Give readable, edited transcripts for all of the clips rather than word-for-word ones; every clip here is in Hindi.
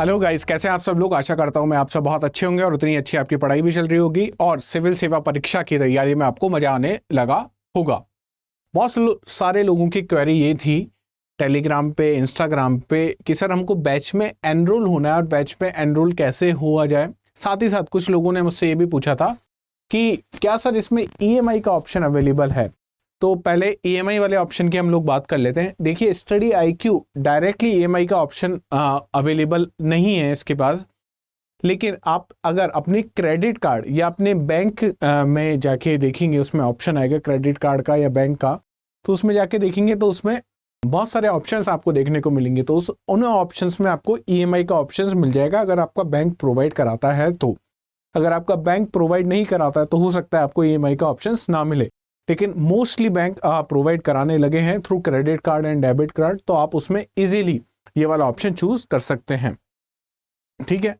हेलो गाइस, कैसे हैं आप सब लोग। आशा करता हूं मैं आप सब बहुत अच्छे होंगे और उतनी अच्छी आपकी पढ़ाई भी चल रही होगी और सिविल सेवा परीक्षा की तैयारी में आपको मजा आने लगा होगा। बहुत सारे लोगों की क्वेरी ये थी टेलीग्राम पे, इंस्टाग्राम पे कि सर हमको बैच में एनरोल होना है और बैच में एनरोल कैसे हुआ जाए। साथ ही साथ कुछ लोगों ने मुझसे ये भी पूछा था कि क्या सर इसमें ईएमआई का ऑप्शन अवेलेबल है। तो पहले ईएमआई वाले ऑप्शन की हम लोग बात कर लेते हैं। देखिए, स्टडी आईक्यू डायरेक्टली ईएमआई का ऑप्शन अवेलेबल नहीं है इसके पास, लेकिन आप अगर अपने क्रेडिट कार्ड या अपने बैंक में जाके देखेंगे, उसमें ऑप्शन आएगा क्रेडिट कार्ड का या बैंक का, तो उसमें जाके देखेंगे तो उसमें बहुत सारे ऑप्शंस आपको देखने को मिलेंगे। तो उन ऑप्शंस में आपको ईएमआई का ऑप्शंस मिल जाएगा अगर आपका बैंक प्रोवाइड कराता है। तो अगर आपका बैंक प्रोवाइड नहीं कराता है तो हो सकता है आपको ईएमआई का ऑप्शंस ना मिले, लेकिन मोस्टली बैंक प्रोवाइड कराने लगे हैं through credit card and debit card. तो आप उसमें इजीली ये वाला ऑप्शन चूज कर सकते हैं, ठीक है।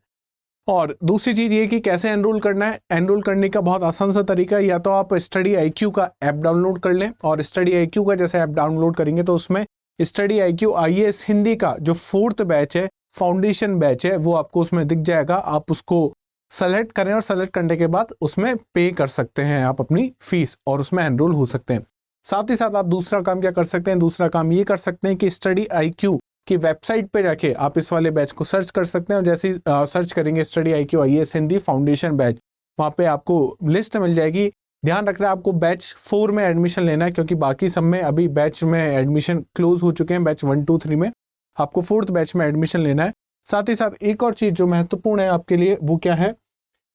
और दूसरी चीज ये कि कैसे एनरोल करना है। एनरोल करने का बहुत आसान सा तरीका है, या तो आप स्टडी आईक्यू का ऐप डाउनलोड कर लें, और स्टडी आईक्यू का जैसे ऐप डाउनलोड करेंगे तो उसमें स्टडी आईक्यू आईएएस हिंदी का जो 4th बैच है, फाउंडेशन बैच है, वो आपको उसमें दिख जाएगा। आप उसको सेलेक्ट करें और सेलेक्ट करने के बाद उसमें पे कर सकते हैं आप अपनी फीस और उसमें एनरोल हो सकते हैं। साथ ही साथ आप दूसरा काम क्या कर सकते हैं, दूसरा काम ये कर सकते हैं कि स्टडी आईक्यू की वेबसाइट पे जाके आप इस वाले बैच को सर्च कर सकते हैं, और जैसे ही सर्च करेंगे study IQ IAS Hindi foundation batch, वहाँ पे आपको लिस्ट मिल जाएगी। ध्यान रखना है आपको बैच 4 में एडमिशन लेना है, क्योंकि बाकी सब में अभी बैच में एडमिशन क्लोज हो चुके हैं। बैच 1, 2, 3 में आपको 4th बैच में एडमिशन लेना है। साथ ही साथ एक और चीज जो महत्वपूर्ण है आपके लिए, वो क्या है,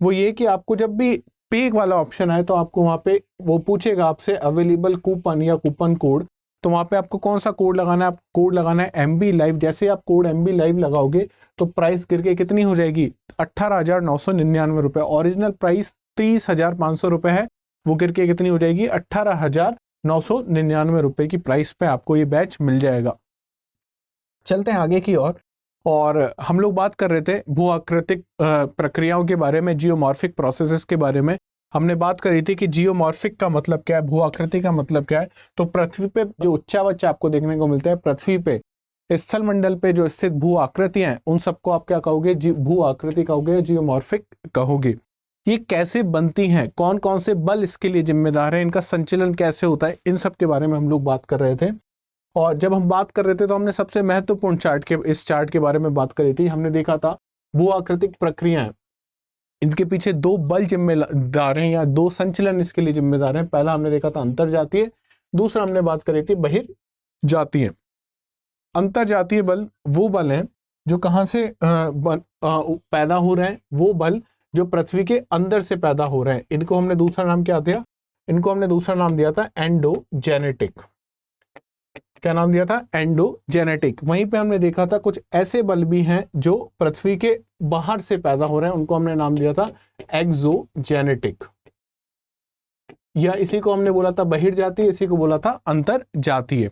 वो ये कि आपको जब भी पे वाला ऑप्शन आए तो आपको वहाँ पे वो पूछेगा आपसे अवेलेबल कूपन या कूपन कोड। तो वहाँ पे आपको कौन सा कोड लगाना है, आप कोड लगाना है MB लाइव। जैसे आप कोड MB लाइव लगाओगे तो प्राइस गिर के कितनी हो जाएगी, 18,999 रुपये। ओरिजिनल प्राइस 30,500 रुपये है, वो गिर के कितनी हो जाएगी, 18,999 रुपये की प्राइस पे आपको ये बैच मिल जाएगा। चलते हैं आगे की ओर। और हम लोग बात कर रहे थे भू आकृतिक प्रक्रियाओं के बारे में, जियोमॉर्फिक प्रोसेसेस के बारे में। हमने बात करी थी कि जियोमॉर्फिक का मतलब क्या है, भू आकृति का मतलब क्या है। तो पृथ्वी पे जो उच्चावच आपको देखने को मिलता है, पृथ्वी पे स्थल मंडल पे जो स्थित भू आकृतियां हैं, उन सबको आप क्या कहोगे, भू आकृति कहोगे, जियोमॉर्फिक कहोगे। ये कैसे बनती हैं, कौन कौन से बल इसके लिए जिम्मेदार है, इनका संचलन कैसे होता है, इन सब के बारे में हम लोग बात कर रहे थे। और जब हम बात कर रहे थे तो हमने सबसे महत्वपूर्ण इस चार्ट के बारे में बात करी थी। हमने देखा था भू आकृतिक प्रक्रियाएं, इनके पीछे 2 बल जिम्मेदार हैं या 2 संचलन इसके लिए जिम्मेदार हैं। पहला हमने देखा था अंतरजातीय, दूसरा हमने बात करी थी बहिर्जातीय। अंतरजातीय बल वो बल हैं जो कहाँ से पैदा हो रहे हैं, वो बल जो पृथ्वी के अंदर से पैदा हो रहे हैं। इनको हमने दूसरा नाम क्या दिया, इनको हमने दूसरा नाम दिया था एंडोजेनेटिक। क्या नाम दिया था, एंडोजेनेटिक। वहीं पे हमने देखा था कुछ ऐसे बल भी हैं जो पृथ्वी के बाहर से पैदा हो रहे हैं, उनको हमने नाम दिया था एक्सोजेनेटिक, या इसी को हमने बोला था बहिर्जातीय, इसी को बोला था अंतरजातीय।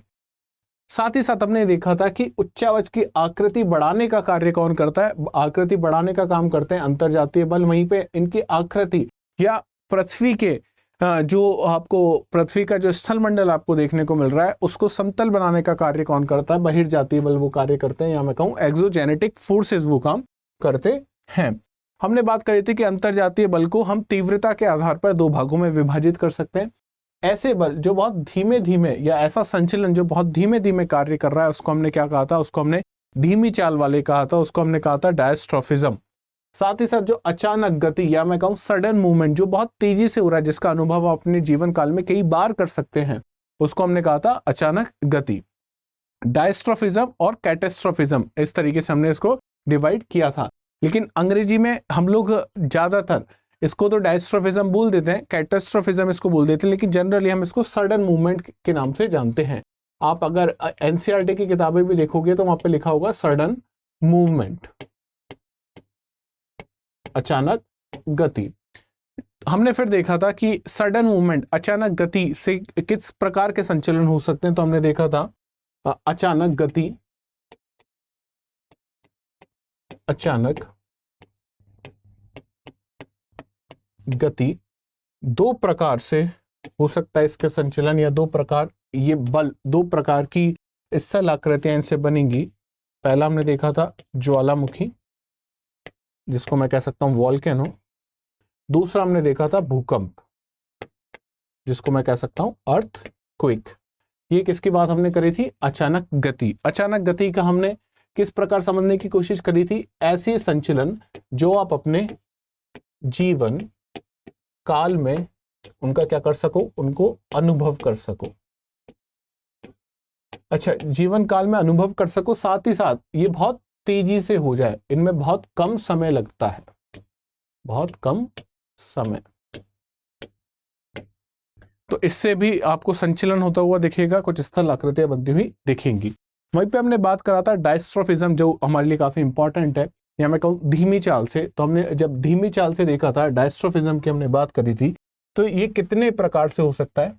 साथ ही साथ हमने देखा था कि उच्चावच की आकृति बढ़ाने का कार्य कौन करता है, आकृति बढ़ाने का काम करते हैं अंतरजातीय बल। वहीं पे इनकी आकृति या पृथ्वी के जो आपको पृथ्वी का जो स्थल मंडल आपको देखने को मिल रहा है, उसको समतल बनाने का कार्य कौन करता है, बहिर्जातीय बल वो कार्य करते हैं, या मैं कहूं एक्सोजेनेटिक फोर्सेस वो काम करते हैं। हमने बात करी थी कि अंतरजातीय बल को हम तीव्रता के आधार पर 2 भागों में विभाजित कर सकते हैं। ऐसे बल जो बहुत धीमे धीमे, या ऐसा संचलन जो बहुत धीमे धीमे कार्य कर रहा है, उसको हमने क्या कहा था, उसको हमने धीमी चाल वाले कहा था, उसको हमने कहा था डायस्ट्रोफिज्म। साथ ही साथ जो अचानक गति, या मैं कहूं सडन मूवमेंट, जो बहुत तेजी से हो रहा है, जिसका अनुभव आप अपने जीवन काल में कई बार कर सकते हैं, उसको हमने कहा था अचानक गति। डायस्ट्रोफिज्म और कैटेस्ट्रोफिज्म, इस तरीके से हमने इसको डिवाइड किया था। लेकिन अंग्रेजी में हम लोग ज्यादातर इसको तो डायस्ट्रोफिज्म बोल देते हैं, कैटेस्ट्रोफिज्म इसको बोल देते हैं, लेकिन जनरली हम इसको सडन मूवमेंट के नाम से जानते हैं। आप अगर एनसीईआरटी की किताबें भी देखोगे तो वहां पे लिखा होगा सडन मूवमेंट, अचानक गति। हमने फिर देखा था कि सडन मूवमेंट, अचानक गति से किस प्रकार के संचलन हो सकते हैं। तो हमने देखा था अचानक गति, अचानक गति 2 प्रकार से हो सकता है इसके संचलन, या 2 प्रकार ये बल, 2 प्रकार की स्थल आकृतियां इनसे बनेंगी। पहला हमने देखा था ज्वालामुखी, जिसको मैं कह सकता हूं वॉल्केनो। दूसरा हमने देखा था भूकंप, जिसको मैं कह सकता हूं अर्थक्वेक। ये किसकी बात हमने करी थी? अचानक गति। अचानक गति का हमने किस प्रकार समझने की कोशिश करी थी? ऐसे संचलन जो आप अपने जीवन काल में उनका क्या कर सको, उनको अनुभव कर सको। अच्छा, जीवन काल में अनुभव कर सको, साथ ही साथ ये बहुत तेजी से हो जाए, इनमें बहुत कम समय लगता है, बहुत कम समय। तो इससे भी आपको संचलन होता हुआ दिखेगा, कुछ स्थल आकृतियां बनती हुई दिखेंगी। वहीं पे हमने बात करा था डायस्ट्रोफिज्म, जो हमारे लिए काफी इंपॉर्टेंट है, या मैं कहूँ धीमी चाल से। तो हमने जब धीमी चाल से देखा था, डायस्ट्रोफिज्म की हमने बात करी थी, तो ये कितने प्रकार से हो सकता है?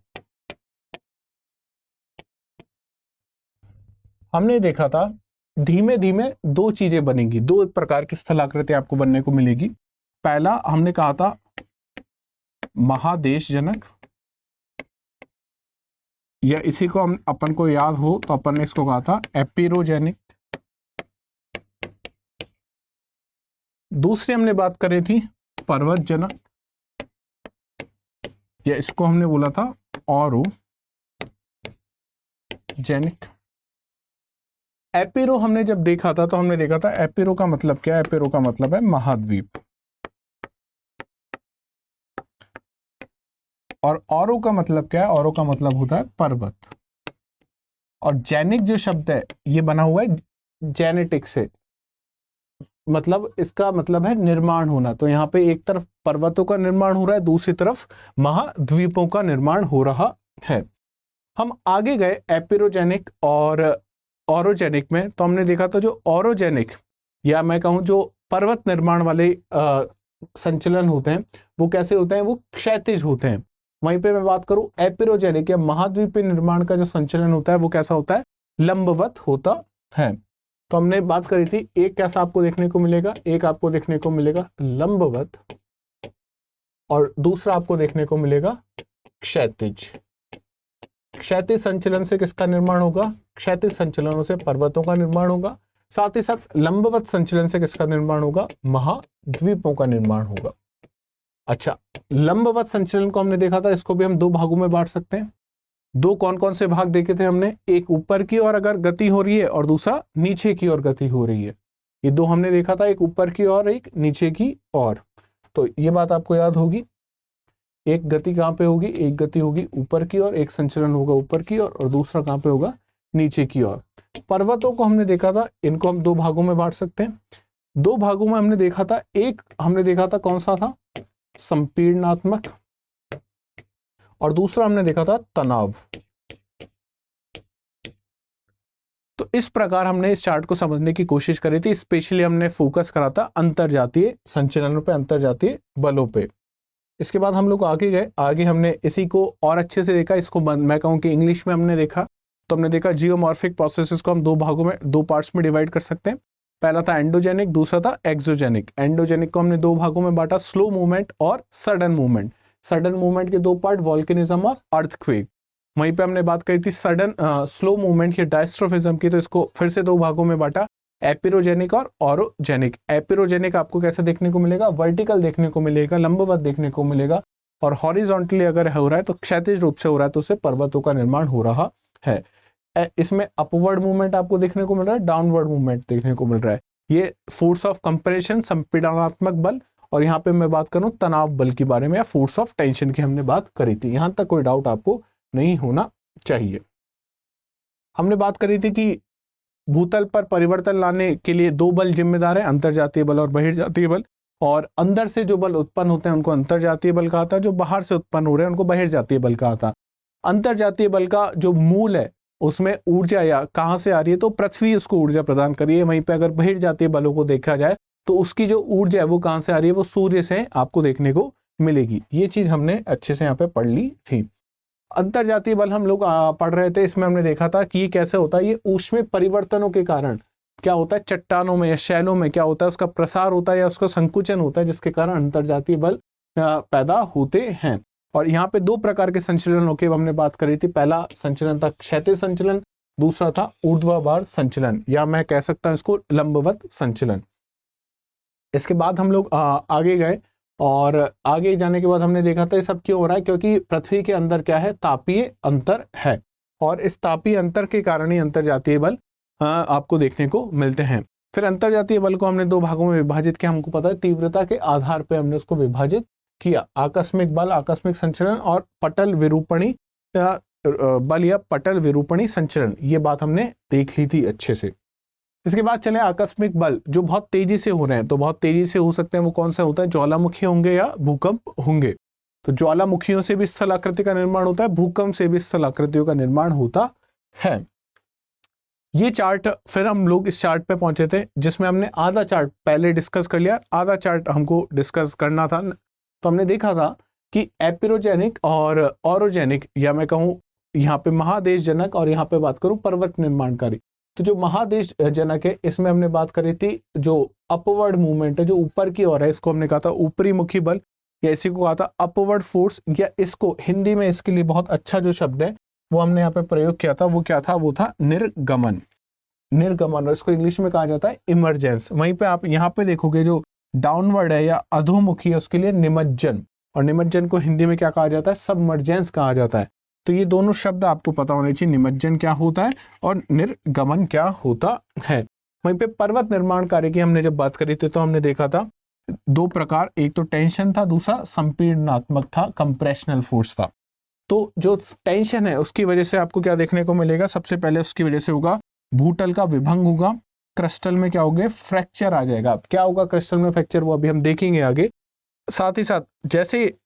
हमने देखा था धीमे धीमे दो चीजें बनेंगी, दो प्रकार की स्थलाकृति आपको बनने को मिलेगी। पहला हमने कहा था महादेशजनक, या इसी को हम अपन को याद हो तो अपन ने इसको कहा था एपिरोजेनिक। दूसरी हमने बात करी थी पर्वतजनक, या इसको हमने बोला था ऑरोजेनिक। एपिरो हमने जब देखा था तो हमने देखा था एपिरो का मतलब क्या है? एपिरो का मतलब है महाद्वीप, और ऑरो का मतलब क्या है? ऑरो का मतलब होता है पर्वत। और जेनिक जो शब्द है ये बना हुआ है जेनेटिक से, मतलब इसका मतलब है निर्माण होना। तो यहाँ पे एक तरफ पर्वतों का निर्माण हो रहा है, दूसरी तरफ महाद्वीपों का निर्माण हो रहा है। हम आगे गए एपिरोजेनिक और ऑरोजेनिक में, तो हमने देखा था जो ऑरोजेनिक, या मैं कहूँ जो पर्वत निर्माण वाले संचलन होते हैं, वो कैसे होते हैं? वो क्षैतिज होते हैं। वहीं पे मैं बात करूं एपिरोजेनिक या महाद्वीपीय निर्माण का जो संचलन होता है वो कैसा होता है? लंबवत होता है। तो हमने बात करी थी, एक कैसा आपको देखने को मिलेगा? एक आपको देखने को मिलेगा लंबवत, और दूसरा आपको देखने को मिलेगा क्षैतिज। क्षैतिज संचलन से किसका निर्माण होगा? क्षैतिज संचलनों से पर्वतों का निर्माण होगा। साथ ही साथ लंबवत संचलन से किसका निर्माण होगा? महाद्वीपों का निर्माण होगा। अच्छा, लंबवत संचलन को हमने देखा था, इसको भी हम दो भागों में बांट सकते हैं। दो कौन कौन से भाग देखे थे हमने? एक ऊपर की ओर अगर गति हो रही है और दूसरा नीचे की ओर गति हो रही है। ये दो हमने देखा था, एक ऊपर की ओर, एक नीचे की ओर। तो ये बात आपको याद होगी, एक गति कहाँ पे होगी? एक गति होगी ऊपर की ओर, एक संचलन होगा ऊपर की ओर, और दूसरा कहाँ पे होगा? नीचे की ओर। पर्वतों को हमने देखा था, इनको हम दो भागों में बांट सकते हैं। दो भागों में हमने देखा था, एक हमने देखा था कौन सा था? संपीड़नात्मक, और दूसरा हमने देखा था तनाव। तो इस प्रकार हमने इस चार्ट को समझने की कोशिश करी थी। स्पेशली हमने फोकस करा था अंतरजातीय संचलनों पे, अंतरजातीय बलों पे। इसके बाद हम लोग आगे गए, आगे हमने इसी को और अच्छे से देखा। इसको मैं कहूँ कि इंग्लिश में हमने देखा, तो हमने देखा जियोमॉर्फिक प्रोसेसेस को हम दो भागों में, दो पार्ट्स में डिवाइड कर सकते हैं। पहला था एंडोजेनिक, दूसरा था एक्सोजेनिक। एंडोजेनिक को हमने दो भागों में बांटा, स्लो मूवमेंट और सडन मूवमेंट। सडन मूवमेंट के दो पार्ट, वॉल्केनिज्म और अर्थक्वेक। वहीं पे हमने बात करी थी सडन स्लो मूवमेंट या डायस्ट्रोफिज्म की, तो इसको फिर से दो भागों में बांटा, एपिरोजेनिक और ऑरोजेनिक। एपिरोजेनिक आपको कैसे देखने को मिलेगा? वर्टिकल देखने को मिलेगा, लंबवत देखने को मिलेगा, और हॉरिजॉन्टली अगर हो रहा है तो क्षैतिज रूप से हो रहा है, तो उससे पर्वतों का निर्माण हो रहा है। इसमें अपवर्ड मूवमेंट आपको देखने को मिल रहा है, डाउनवर्ड मूवमेंट देखने को मिल रहा है। ये फोर्स ऑफ कंप्रेशन, संपीड़नात्मक बल, और यहाँ पे मैं बात करूं तनाव बल के बारे में, या फोर्स ऑफ टेंशन की हमने बात करी थी। यहां तक कोई डाउट आपको नहीं होना चाहिए। हमने बात करी थी कि भूतल पर परिवर्तन लाने के लिए दो बल जिम्मेदार है, अंतरजातीय बल और बहिर्जातीय बल। और अंदर से जो बल उत्पन्न होते हैं उनको अंतरजातीय बल कहा था, जो बाहर से उत्पन्न हो रहे हैं उनको बहिर्जातीय बल कहा था। अंतरजातीय बल का जो मूल है उसमें ऊर्जा या कहाँ से आ रही है? तो पृथ्वी उसको ऊर्जा प्रदान कर रही है। वहीं पे अगर बहिर्जातीय बलों को देखा जाए तो उसकी जो ऊर्जा है वो कहाँ से आ रही है? वो सूर्य से आपको देखने को मिलेगी। ये चीज हमने अच्छे से यहाँ पे पढ़ ली थी। अंतरजातीय बल हम लोग पढ़ रहे थे, इसमें हमने देखा था कि ये कैसे होता है। ये ऊष्मीय परिवर्तनों के कारण क्या होता है? चट्टानों में या शैलों में क्या होता है? उसका प्रसार होता है या उसका संकुचन होता है, जिसके कारण अंतरजातीय बल पैदा होते हैं। और यहाँ पे दो प्रकार के संचलनों की हमने बात करी थी। पहला संचलन था क्षैतिज संचलन, दूसरा था ऊर्ध्वाधर संचलन, या मैं कह सकता हूं इसको लंबवत संचलन। इसके बाद हम लोग आगे गए और आगे जाने के बाद हमने देखा था ये सब क्यों हो रहा है, क्योंकि पृथ्वी के अंदर क्या है, तापीय अंतर है और इस तापीय अंतर के कारण ही अंतर्जातीय बल आपको देखने को मिलते हैं। फिर अंतर्जातीय बल को हमने दो भागों में विभाजित किया, हमको पता है तीव्रता के आधार पर हमने उसको विभाजित किया, आकस्मिक बल, आकस्मिक संचरण और पटल विरूपणी बल या पटल विरूपणी संचरण, ये बात हमने देख ली थी अच्छे से। इसके बाद चले आकस्मिक बल जो बहुत तेजी से हो रहे हैं, तो बहुत तेजी से हो सकते हैं, वो कौन सा होता है, ज्वालामुखी होंगे या भूकंप होंगे। तो ज्वालामुखियों से भी स्थलाकृति का निर्माण होता है, भूकंप से भी स्थलाकृतियों का निर्माण होता है। ये चार्ट फिर हम लोग इस चार्ट पे पहुंचे थे जिसमें हमने आधा चार्ट पहले डिस्कस कर लिया, आधा चार्ट हमको डिस्कस करना था। तो हमने देखा था कि एपिरोजेनिक और ऑरोजेनिक, या मैं कहूँ यहाँ पे महादेश जनक और यहाँ पे बात करूँ पर्वत निर्माणकारी। तो जो महादेश जनक है इसमें हमने बात करी थी जो अपवर्ड मूवमेंट है, जो ऊपर की ओर है, इसको हमने कहा था ऊपरी मुखी बल, या इसी को कहा था अपवर्ड फोर्स, या इसको हिंदी में इसके लिए बहुत अच्छा जो शब्द है वो हमने यहाँ पे प्रयोग किया था, वो क्या था, वो था निर्गमन। निर्गमन, और इसको इंग्लिश में कहा जाता है इमरजेंस। वहीं पे आप यहाँ पे देखोगे जो डाउनवर्ड है या अधोमुखी है उसके लिए निमज्जन, और निमज्जन को हिंदी में क्या कहा जाता है, सबमर्जेंस कहा जाता है। तो ये दोनों शब्द आपको पता होने चाहिए, निमज्जन क्या होता है और निर्गमन क्या होता है। वहीं पे पर्वत निर्माण कार्य की हमने जब बात करी थी तो हमने देखा था दो प्रकार, एक तो टेंशन था, दूसरा संपीड़नात्मक था, कंप्रेशनल फोर्स था। तो जो टेंशन है उसकी वजह से आपको क्या देखने को मिलेगा, सबसे पहले उसकी वजह से होगा भूतल का विभंग होगा, क्रिस्टल में क्या होगा, फ्रैक्चर आ जाएगा। अब क्या होगा क्रिस्टल में फ्रैक्चर, वो अभी हम देखेंगे आगे। साथ ही साथ जैसे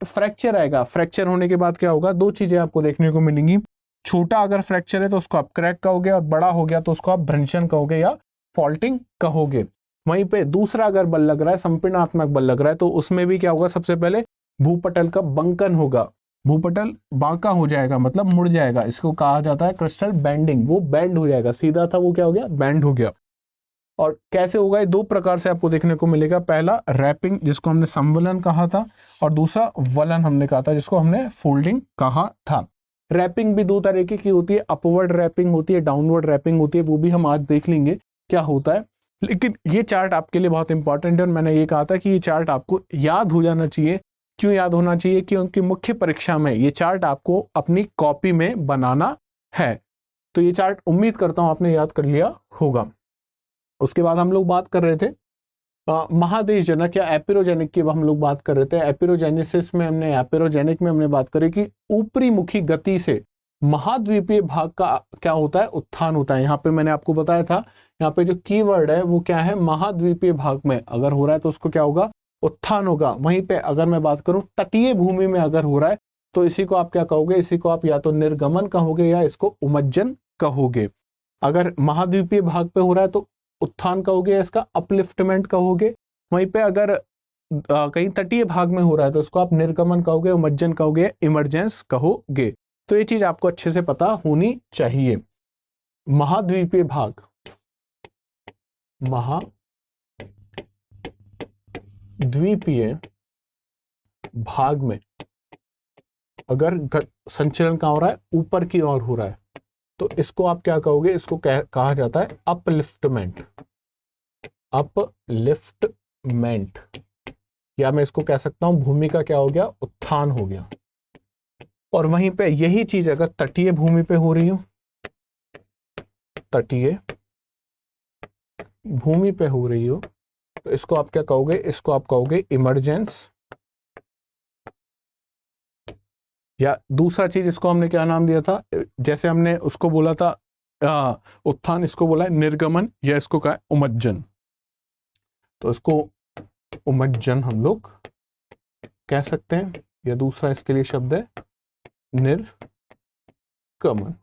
फ्रैक्चर आएगा, फ्रैक्चर होने के बाद क्या होगा, दो चीजें आपको देखने को मिलेंगी। छोटा अगर फ्रैक्चर है तो उसको आप क्रैक कहोगे, और बड़ा हो गया तो उसको आप भ्रंशन कहोगे या फॉल्टिंग कहोगे। वहीं पे दूसरा अगर बल लग रहा है, संपीड़नात्मक बल लग रहा है, तो उसमें भी क्या होगा, सबसे पहले भूपटल का बंकन होगा, भूपटल बांका हो जाएगा, मतलब मुड़ जाएगा, इसको कहा जाता है क्रिस्टल बेंडिंग, वो बेंड हो जाएगा, सीधा था वो क्या हो गया, बेंड हो गया। और कैसे होगा, ये दो प्रकार से आपको देखने को मिलेगा, पहला रैपिंग जिसको हमने संवलन कहा था, और दूसरा वलन हमने कहा था जिसको हमने फोल्डिंग कहा था। रैपिंग भी दो तरीके की होती है, अपवर्ड रैपिंग होती है, डाउनवर्ड रैपिंग होती है, वो भी हम आज देख लेंगे क्या होता है। लेकिन ये चार्ट आपके लिए बहुत इंपॉर्टेंट है और मैंने ये कहा था कि ये चार्ट आपको याद हो जाना चाहिए। क्यों याद होना चाहिए, क्योंकि मुख्य परीक्षा में ये चार्ट आपको अपनी कॉपी में बनाना है। तो ये चार्ट उम्मीद करता हूं आपने याद कर लिया होगा। उसके बाद हम लोग बात कर रहे थे महादेश जनक या एपिरोजेनिक की हम लोग बात कर रहे थे। एपिरोजेनेसिस में हमने, एपिरोजेनिक में हमने बात करी कि ऊपरी मुखी गति से महाद्वीपीय भाग का क्या होता है, उत्थान होता है। यहाँ पे मैंने आपको बताया था, यहाँ पे जो कीवर्ड है वो क्या है, महाद्वीपीय भाग में अगर हो रहा है तो उसको क्या होगा, उत्थान होगा। वहीं पे अगर मैं बात करूं तटीय भूमि में अगर हो रहा है तो इसी को आप क्या कहोगे, इसी को आप या तो निर्गमन कहोगे या इसको उमज्जन कहोगे। अगर महाद्वीपीय भाग पे हो रहा है तो उत्थान कहोगे या इसका अपलिफ्टमेंट कहोगे। वहीं पे अगर कहीं तटीय भाग में हो रहा है तो उसको आप निर्गमन कहोगे, उमज्जन कहोगे, इमरजेंस कहोगे। तो ये चीज आपको अच्छे से पता होनी चाहिए। महाद्वीपीय भाग, महाद्वीपीय भाग में अगर संचलन कहाँ हो रहा है, ऊपर की ओर हो रहा है, तो इसको आप क्या कहोगे, इसको कहा जाता है अपलिफ्टमेंट, अपलिफ्टमेंट, या मैं इसको कह सकता हूं भूमि का क्या हो गया, उत्थान हो गया। और वहीं पे यही चीज अगर तटीय भूमि पे हो रही हो, तटीय भूमि पे हो रही हो, तो इसको आप क्या कहोगे, इसको आप कहोगे इमरजेंस, या दूसरा चीज इसको हमने क्या नाम दिया था, जैसे हमने उसको बोला था उत्थान, इसको बोला है निर्गमन, या इसको कहा है उमज्जन। तो इसको उमज्जन हम लोग कह सकते हैं, या दूसरा इसके लिए शब्द है निर्गमन।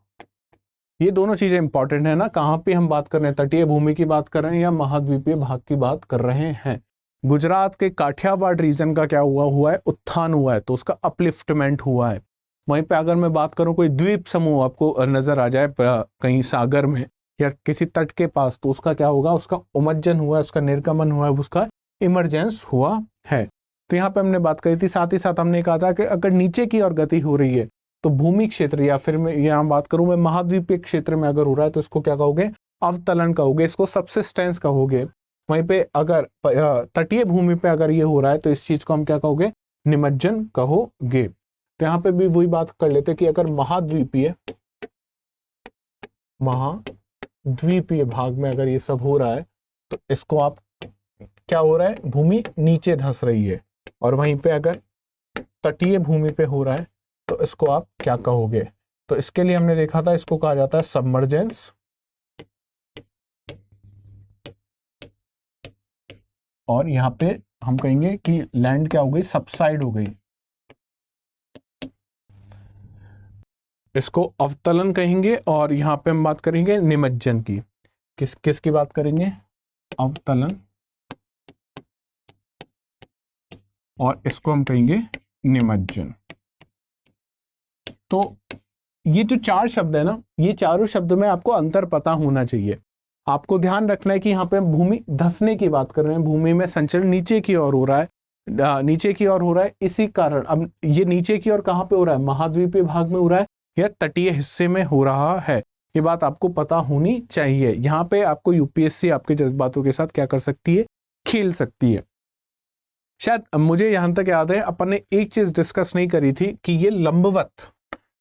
ये दोनों चीजें इंपॉर्टेंट है ना, कहाँ पे हम बात कर रहे हैं, तटीय भूमि की बात कर रहे हैं या महाद्वीपीय भाग की बात कर रहे हैं। गुजरात के काठियावाड़ रीजन का क्या हुआ है, उत्थान हुआ है, तो उसका अपलिफ्टमेंट हुआ है। वहीं पे अगर मैं बात करूं कोई द्वीप समूह आपको नजर आ जाए कहीं सागर में या किसी तट के पास, तो उसका क्या होगा, उसका उमज्जन हुआ है, उसका निर्गमन हुआ है, उसका इमरजेंस हुआ है। तो यहाँ पे हमने बात करी थी। साथ ही साथ हमने कहा था कि अगर नीचे की ओर गति हो रही है तो भूमि क्षेत्र, या फिर मैं यहाँ बात करूं मैं महाद्वीपीय क्षेत्र में अगर हो रहा है तो इसको क्या कहोगे, अवतलन कहोगे, इसको सबसिस्टेंस कहोगे। वहीं पे अगर तटीय भूमि पे अगर ये हो रहा है तो इस चीज को हम क्या कहोगे, निमज्जन कहोगे। तो यहाँ पे भी वही बात कर लेते कि अगर महाद्वीपीय भाग में अगर ये सब हो रहा है तो इसको आप क्या हो रहा है, भूमि नीचे धंस रही है, और वहीं पे अगर तटीय भूमि पे हो रहा है तो इसको आप क्या कहोगे। तो इसके लिए हमने देखा था, इसको कहा जाता है सबमर्जेंस, और यहाँ पे हम कहेंगे कि लैंड क्या हो गई, सबसाइड हो गई। इसको अवतलन कहेंगे, और यहाँ पे हम बात करेंगे निमज्जन की। किसकी बात करेंगे, अवतलन, और इसको हम कहेंगे निमज्जन। तो ये जो चार शब्द है ना, ये चारों शब्द में आपको अंतर पता होना चाहिए। आपको ध्यान रखना है कि यहाँ पे हम भूमि धंसने की बात कर रहे हैं, भूमि में संचलन नीचे की ओर हो रहा है, नीचे की ओर हो रहा है। इसी कारण अब ये नीचे की ओर कहाँ पे हो रहा है, महाद्वीपीय भाग में हो रहा है या तटीय हिस्से में हो रहा है, ये बात आपको पता होनी चाहिए। यहाँ पे आपको यूपीएससी आपके जज्बातों के साथ क्या कर सकती है, खेल सकती है। शायद मुझे यहां तक याद है अपन ने एक चीज डिस्कस नहीं करी थी कि ये लंबवत,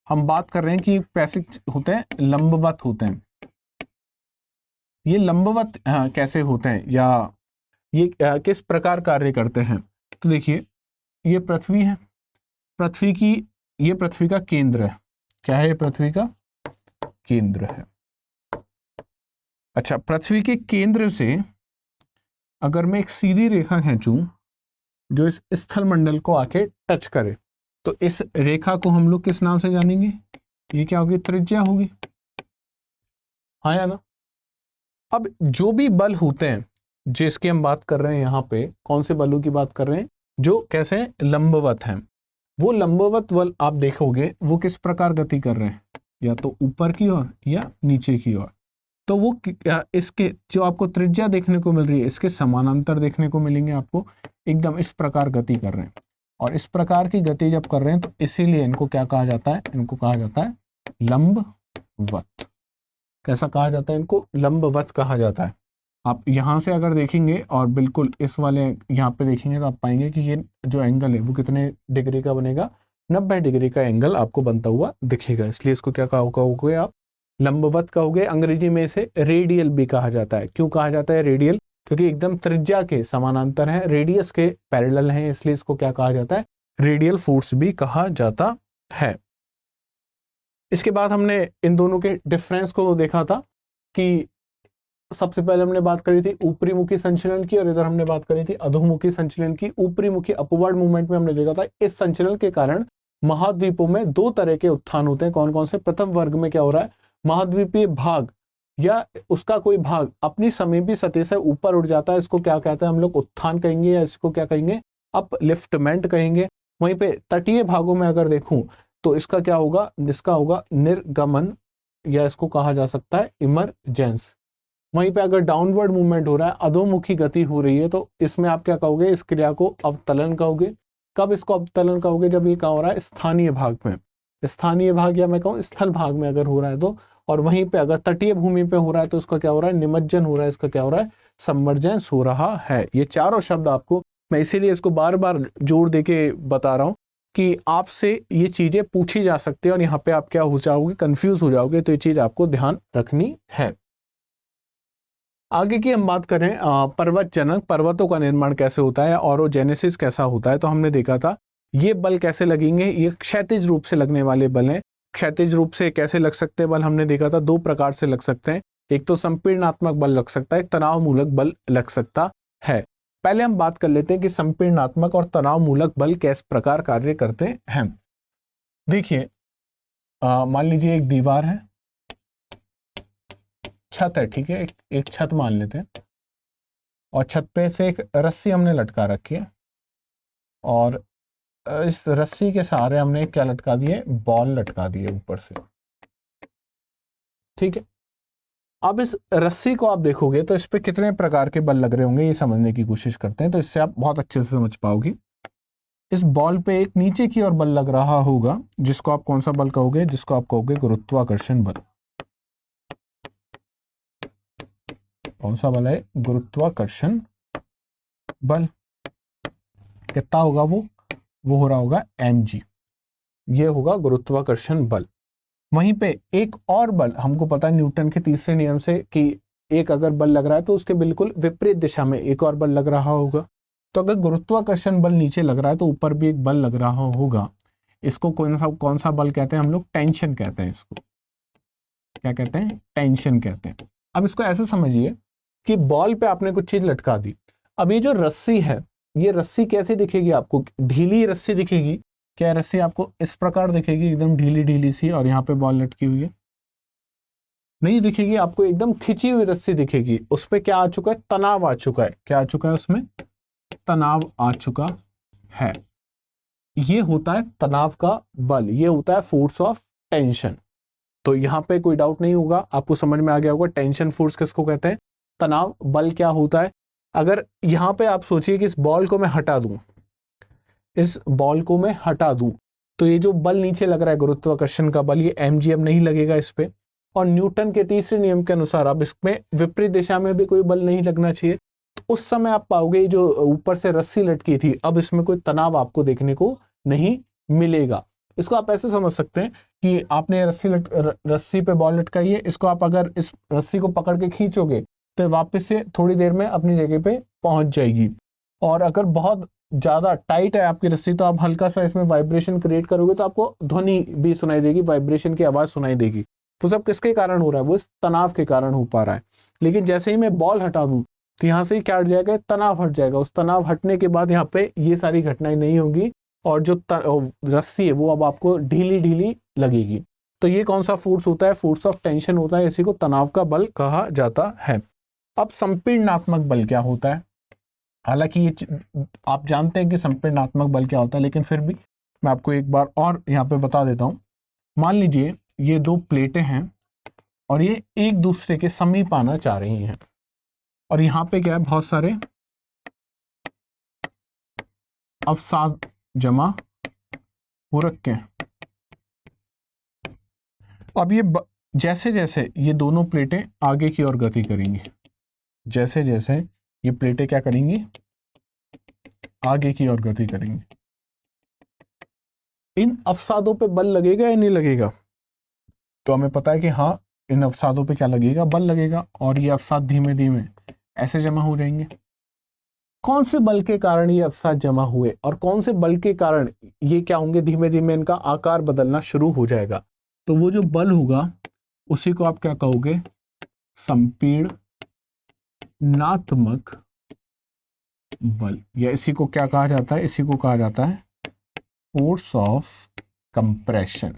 हम बात कर रहे हैं कि पैसे होते हैं लंबवत होते हैं, ये लंबवत कैसे होते हैं या ये किस प्रकार कार्य करते हैं। तो देखिए ये पृथ्वी है, पृथ्वी की, ये पृथ्वी का केंद्र है, क्या है, ये पृथ्वी का केंद्र है। अच्छा, पृथ्वी के केंद्र से अगर मैं एक सीधी रेखा खींचूं जो इस स्थल मंडल को आके टच करे, तो इस रेखा को हम लोग किस नाम से जानेंगे, ये क्या होगी, त्रिज्या होगी, हाँ या ना। अब जो भी बल होते हैं जिसकी हम बात कर रहे हैं, यहाँ पे कौन से बलों की बात कर रहे हैं, जो कैसे हैं, लंबवत हैं। वो लंबवत बल आप देखोगे वो किस प्रकार गति कर रहे हैं, या तो ऊपर की ओर या नीचे की ओर। तो वो इसके जो आपको त्रिज्या देखने को मिल रही है, इसके समानांतर देखने को मिलेंगे आपको, एकदम इस प्रकार गति कर रहे हैं। और इस प्रकार की गति जब कर रहे हैं तो इसीलिए इनको क्या कहा जाता है, इनको कहा जाता है लंबवत। कैसा कहा जाता है, इनको लंबवत कहा जाता है। आप यहां से अगर देखेंगे और बिल्कुल इस वाले यहाँ पे देखेंगे तो आप पाएंगे कि ये जो एंगल है वो कितने डिग्री का बनेगा, 90 डिग्री का एंगल आपको बनता हुआ दिखेगा। इसलिए इसको क्या कहोगे आप, लंबवत कहोगे। अंग्रेजी में इसे रेडियल भी कहा जाता है। क्यों कहा जाता है रेडियल, क्योंकि एकदम त्रिज्या के समानांतर है, रेडियस के पैरेलल है, इसलिए इसको क्या कहा जाता है, रेडियल फोर्स भी कहा जाता है। इसके बाद हमने इन दोनों के डिफरेंस को देखा था कि सबसे पहले हमने बात करी थी ऊपरी मुखी संचलन की, और इधर हमने बात करी थी अधोमुखी संचलन की। ऊपरी मुखी अपवर्ड मूवमेंट में हमने देखा था इस संचलन के कारण महाद्वीपों में दो तरह के उत्थान होते हैं। कौन कौन से, प्रथम वर्ग में क्या हो रहा है, महाद्वीपीय भाग या उसका कोई भाग अपनी समीपी सतह से ऊपर उठ जाता है, इसको क्या कहते हैं हम लोग, उत्थान कहेंगे, या इसको क्या कहेंगे, अपलिफ्टमेंट कहेंगे। वहीं पे तटीय भागों में अगर देखूं तो इसका क्या होगा, इसका होगा निर्गमन, या इसको कहा जा सकता है इमरजेंस। वहीं पे अगर डाउनवर्ड मूवमेंट हो रहा है, अधोमुखी गति हो रही है, तो इसमें आप क्या कहोगे, इस क्रिया को अवतलन कहोगे। कब इसको अवतलन कहोगे, जब ये क्या हो रहा है, स्थानीय भाग में, स्थानीय भाग या मैं कहूँ स्थल भाग में अगर हो रहा है तो। और वहीं पे अगर तटीय भूमि पे हो रहा है तो उसका क्या हो रहा है, निमज्जन हो रहा है, इसका क्या हो रहा है, सबमर्जेंस हो रहा है। ये चारों शब्द आपको, मैं इसीलिए इसको बार बार जोर देके बता रहा हूँ कि आपसे ये चीजें पूछी जा सकती है और यहाँ पे आप क्या हो जाओगे, कंफ्यूज हो जाओगे, तो ये चीज आपको ध्यान रखनी है। आगे की हम बात करें पर्वत जनक, पर्वतों का निर्माण कैसे होता है, ऑरोजेनेसिस कैसा होता है। तो हमने देखा था ये बल कैसे लगेंगे, ये क्षैतिज रूप से लगने वाले बल हैं। क्षैतिज रूप से कैसे लग सकते हैं बल, हमने देखा था दो प्रकार से लग सकते हैं, एक तो संपीड़नात्मक बल लग सकता है, एक तनाव मूलक बल लग सकता है। पहले हम बात कर लेते हैं कि संपीड़नात्मक और तनाव मूलक बल किस प्रकार कार्य करते हैं। देखिए मान लीजिए एक दीवार है, छत है, ठीक है, एक छत मान लेते हैं, और छत पे से एक रस्सी हमने लटका रखी है, और इस रस्सी के सहारे हमने क्या लटका दिए, बॉल लटका दिए ऊपर से, ठीक है। अब इस रस्सी को आप देखोगे तो इस पे कितने प्रकार के बल लग रहे होंगे, ये समझने की कोशिश करते हैं, तो इससे आप बहुत अच्छे से समझ पाओगे। इस बॉल पे एक नीचे की ओर बल लग रहा होगा, जिसको आप कौन सा बल कहोगे, जिसको आप कहोगे गुरुत्वाकर्षण बल। कौन सा बल है? गुरुत्वाकर्षण बल। कितना होगा वो हो रहा होगा mg। ये होगा गुरुत्वाकर्षण बल। वहीं पे एक और बल हमको पता है न्यूटन के तीसरे नियम से कि एक अगर बल लग रहा है तो उसके बिल्कुल विपरीत दिशा में एक और बल लग रहा होगा। तो अगर गुरुत्वाकर्षण बल नीचे लग रहा है तो ऊपर भी एक बल लग रहा होगा। इसको कौन सा बल कहते हैं हम लोग? टेंशन कहते हैं। इसको क्या कहते हैं? टेंशन कहते हैं। अब इसको ऐसे समझिए कि बॉल पे आपने कुछ चीज लटका दी। अब ये जो रस्सी है, ये रस्सी कैसे दिखेगी आपको? ढीली रस्सी दिखेगी क्या? रस्सी आपको इस प्रकार दिखेगी, एकदम ढीली ढीली सी, और यहाँ पे बॉल लटकी हुई है? नहीं दिखेगी, आपको एकदम खिंची हुई रस्सी दिखेगी। उस पे क्या आ चुका है? तनाव आ चुका है। क्या आ चुका है उसमें? तनाव आ चुका है। ये होता है तनाव का बल, ये होता है फोर्स ऑफ टेंशन। तो यहाँ पे कोई डाउट नहीं होगा, आपको समझ में आ गया होगा टेंशन फोर्स किसको कहते हैं, तनाव बल क्या होता है। अगर यहाँ पे आप सोचिए कि इस बॉल को मैं हटा दूं, इस बॉल को मैं हटा दूं, तो ये जो बल नीचे लग रहा है गुरुत्वाकर्षण का बल, ये mg अब नहीं लगेगा इस पे। और न्यूटन के तीसरे नियम के अनुसार अब इसमें विपरीत दिशा में भी कोई बल नहीं लगना चाहिए। तो उस समय आप पाओगे जो ऊपर से रस्सी लटकी थी, अब इसमें कोई तनाव आपको देखने को नहीं मिलेगा। इसको आप ऐसे समझ सकते हैं कि आपने रस्सी पे बॉल लटकाई है, इसको आप अगर इस रस्सी को पकड़ के खींचोगे तो वापस से थोड़ी देर में अपनी जगह पे पहुंच जाएगी। और अगर बहुत ज्यादा टाइट है आपकी रस्सी तो आप हल्का सा इसमें वाइब्रेशन क्रिएट करोगे तो आपको ध्वनि भी सुनाई देगी, वाइब्रेशन की आवाज सुनाई देगी। तो सब किसके कारण हो रहा है? वो इस तनाव के कारण हो पा रहा है। लेकिन जैसे ही मैं बॉल हटा दूं तो यहाँ से क्या हट जाएगा? तनाव हट जाएगा। उस तनाव हटने के बाद यहाँ पे ये सारी घटनाएं नहीं होंगी और जो रस्सी है वो अब आपको ढीली ढीली लगेगी। तो ये कौन सा फोर्स होता है? फोर्स ऑफ टेंशन होता है। इसी को तनाव का बल कहा जाता है। अब संपीड़नात्मक बल क्या होता है? हालांकि ये आप जानते हैं कि संपीड़नात्मक बल क्या होता है, लेकिन फिर भी मैं आपको एक बार और यहाँ पे बता देता हूँ। मान लीजिए ये दो प्लेटें हैं और ये एक दूसरे के समीप आना चाह रही हैं, और यहाँ पे क्या है? बहुत सारे अवसाद जमा हो रखे हैं। अब ये जैसे जैसे ये दोनों प्लेटें आगे की ओर गति करेंगी, जैसे जैसे ये प्लेटें क्या करेंगी? आगे की ओर गति करेंगी, इन अवसादों पे बल लगेगा या नहीं लगेगा? तो हमें पता है कि हाँ, इन अवसादों पे क्या लगेगा? बल लगेगा। और ये अवसाद धीमे धीमे ऐसे जमा हो जाएंगे। कौन से बल के कारण ये अवसाद जमा हुए और कौन से बल के कारण ये क्या होंगे? धीमे धीमे इनका आकार बदलना शुरू हो जाएगा। तो वो जो बल होगा उसी को आप क्या कहोगे? संपीड़नात्मक बल, या इसी को क्या कहा जाता है? इसी को कहा जाता है फोर्स ऑफ कंप्रेशन।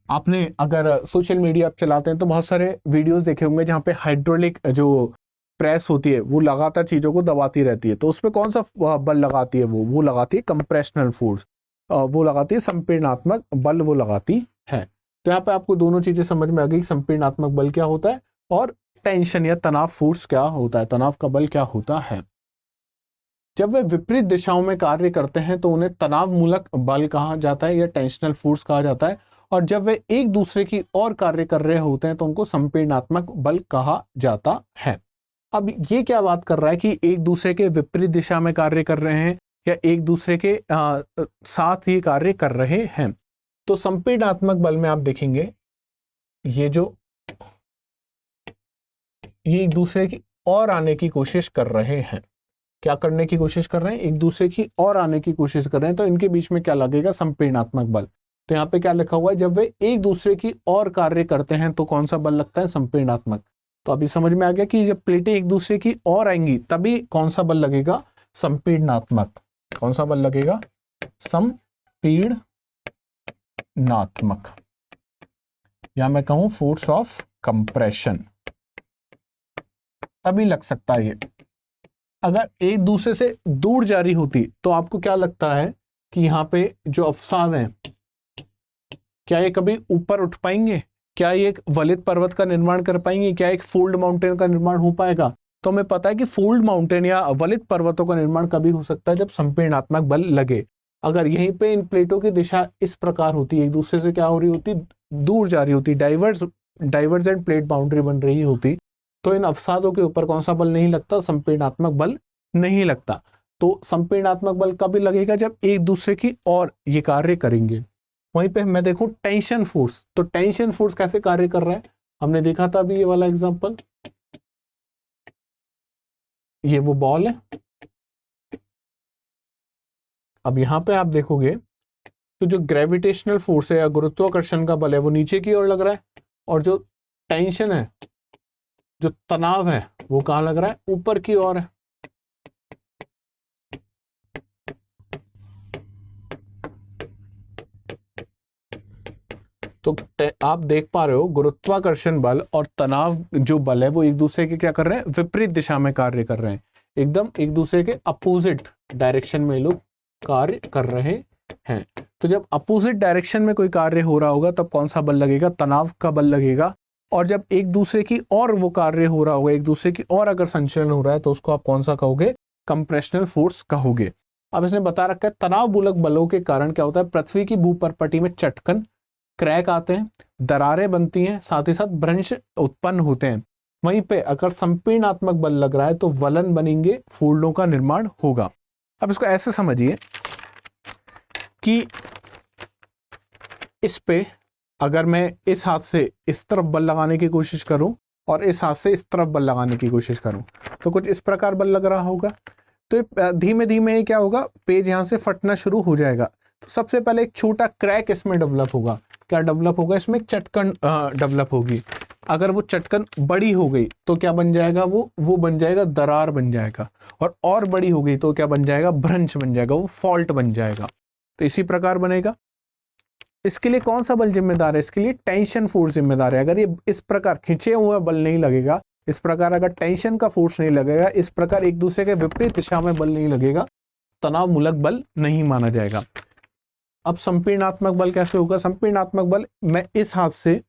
आपने अगर सोशल मीडिया आप चलाते हैं तो बहुत सारे वीडियोस देखे होंगे जहां पे हाइड्रोलिक जो प्रेस होती है वो लगातार चीजों को दबाती रहती है। तो उसपे कौन सा बल लगाती है? वो लगाती है कंप्रेशनल फोर्स, वो लगाती है संपीड़नात्मक बल, वो लगाती है। तो यहाँ पे आपको दोनों चीजें समझ में आ गई, संपीड़नात्मक बल क्या होता है और टेंशन या तनाव फोर्स क्या होता है, तनाव का बल क्या होता है। जब वे विपरीत दिशाओं में कार्य करते हैं तो उन्हें तनाव मूलक बल कहा जाता है या टेंशनल फोर्स कहा जाता है। और जब वे एक दूसरे की ओर कार्य कर रहे होते हैं तो उनको संपीड़नात्मक बल कहा जाता है। अब ये क्या बात कर रहा है कि एक दूसरे के विपरीत दिशा में कार्य कर रहे हैं या एक दूसरे के साथ ही कार्य कर रहे हैं? तो संपीड़नात्मक बल में आप देखेंगे ये एक दूसरे की ओर आने की कोशिश कर रहे हैं। क्या करने की कोशिश कर रहे हैं? एक दूसरे की ओर आने की कोशिश कर रहे हैं। तो इनके बीच में क्या लगेगा? संपीड़नात्मक बल। तो यहाँ पे क्या लिखा हुआ है? जब वे एक दूसरे की ओर कार्य करते हैं तो कौन सा बल लगता है? संपीड़नात्मक। तो अभी समझ में आ गया कि जब प्लेटें एक दूसरे की ओर आएंगी तभी कौन सा बल लगेगा? संपीड़नात्मक। कौन सा बल लगेगा? संपीड़नात्मक, या मैं कहूं फोर्स ऑफ कंप्रेशन, तभी लग सकता है ये। अगर एक दूसरे से दूर जा रही होती तो आपको क्या लगता है कि यहाँ पे जो अवसाद हैं क्या ये कभी ऊपर उठ पाएंगे? क्या ये एक वलित पर्वत का निर्माण कर पाएंगे? क्या एक फोल्ड माउंटेन का निर्माण हो पाएगा? तो हमें पता है कि फोल्ड माउंटेन या वलित पर्वतों का निर्माण कभी हो सकता है जब संपीड़नात्मक बल लगे। अगर यहीं पे इन प्लेटों की दिशा इस प्रकार होती, एक दूसरे से क्या हो रही होती? दूर जा रही होती, डाइवर्जेंट प्लेट बाउंड्री बन रही होती, तो इन अवसादों के ऊपर कौन सा बल नहीं लगता? संपीड़नात्मक बल नहीं लगता। तो संपीड़नात्मक बल कब लगेगा? जब एक दूसरे की और ये कार्य करेंगे। वहीं पे मैं देखूं टेंशन फोर्स, तो टेंशन फोर्स कैसे कार्य कर रहा है? हमने देखा था अभी ये वाला एग्जांपल, ये वो बॉल है। अब यहां पे आप देखोगे तो जो ग्रेविटेशनल फोर्स है या गुरुत्वाकर्षण का बल है वो नीचे की ओर लग रहा है, और जो टेंशन है, जो तनाव है, वो कहां लग रहा है? ऊपर की ओर है। तो आप देख पा रहे हो गुरुत्वाकर्षण बल और तनाव जो बल है वो एक दूसरे के क्या कर रहे हैं? विपरीत दिशा में कार्य कर रहे हैं, एकदम एक दूसरे के अपोजिट डायरेक्शन में लोग कार्य कर रहे हैं। तो जब अपोजिट डायरेक्शन में कोई कार्य हो रहा होगा तब कौन सा बल लगेगा? तनाव का बल लगेगा। और जब एक दूसरे की और वो कार्य हो रहा होगा, एक दूसरे की और अगर संचलन हो रहा है तो उसको आप कौन सा कहोगे? कंप्रेशनल फोर्स कहोगे। अब इसने बता रखा है तनाव मूलक बलों के कारण क्या होता है? पृथ्वी की भूपरपटी में चटकन, क्रैक आते हैं, दरारें बनती हैं, साथ ही साथ भ्रंश उत्पन्न होते हैं। वहीं पे अगर संपीड़नात्मक बल लग रहा है तो वलन बनेंगे, फोल्डों का निर्माण होगा। अब इसको ऐसे समझिए कि इस पे अगर मैं इस हाथ से इस तरफ बल लगाने की कोशिश करूं और इस हाथ से इस तरफ बल लगाने की कोशिश करूं तो कुछ इस प्रकार बल लग रहा होगा। तो धीमे धीमे क्या होगा? पेज यहां से फटना शुरू हो जाएगा। तो सबसे पहले एक छोटा क्रैक इसमें डेवलप होगा। क्या डेवलप होगा? इसमें चटकन डेवलप होगी। अगर वो चटकन बड़ी हो गई तो क्या बन जाएगा? वो बन जाएगा दरार बन जाएगा, और बड़ी हो गई तो क्या बन जाएगा? भ्रंश बन जाएगा, वो फॉल्ट बन जाएगा। तो इसी प्रकार बनेगा। इसके लिए कौन सा बल जिम्मेदार है? इसके लिए टेंशन फोर्स जिम्मेदार है। अगर ये इस प्रकार खींचे हुए बल नहीं लगेगा, इस प्रकार अगर टेंशन का फोर्स नहीं लगेगा, इस प्रकार एक दूसरे के विपरीत दिशा में बल नहीं लगेगा, तनाव मूलक बल नहीं माना जाएगा। अब संपीड़नात्मक बल कैसे होगा? संपीड़नात्मक बल, मैं इस हाथ से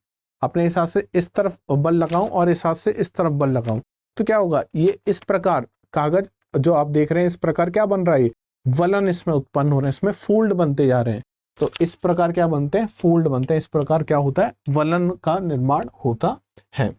अपने इस हाथ से इस तरफ बल लगाऊं और इस हाथ से इस तरफ बल लगाऊं तो क्या होगा? ये इस प्रकार कागज जो आप देख रहे हैं इस प्रकार क्या बन रहा है? वलन इसमें उत्पन्न हो रहे हैं, इसमें फोल्ड बनते जा रहे हैं। तो इस प्रकार क्या बनते हैं? फोल्ड बनते हैं। इस प्रकार क्या होता है? वलन का निर्माण होता है।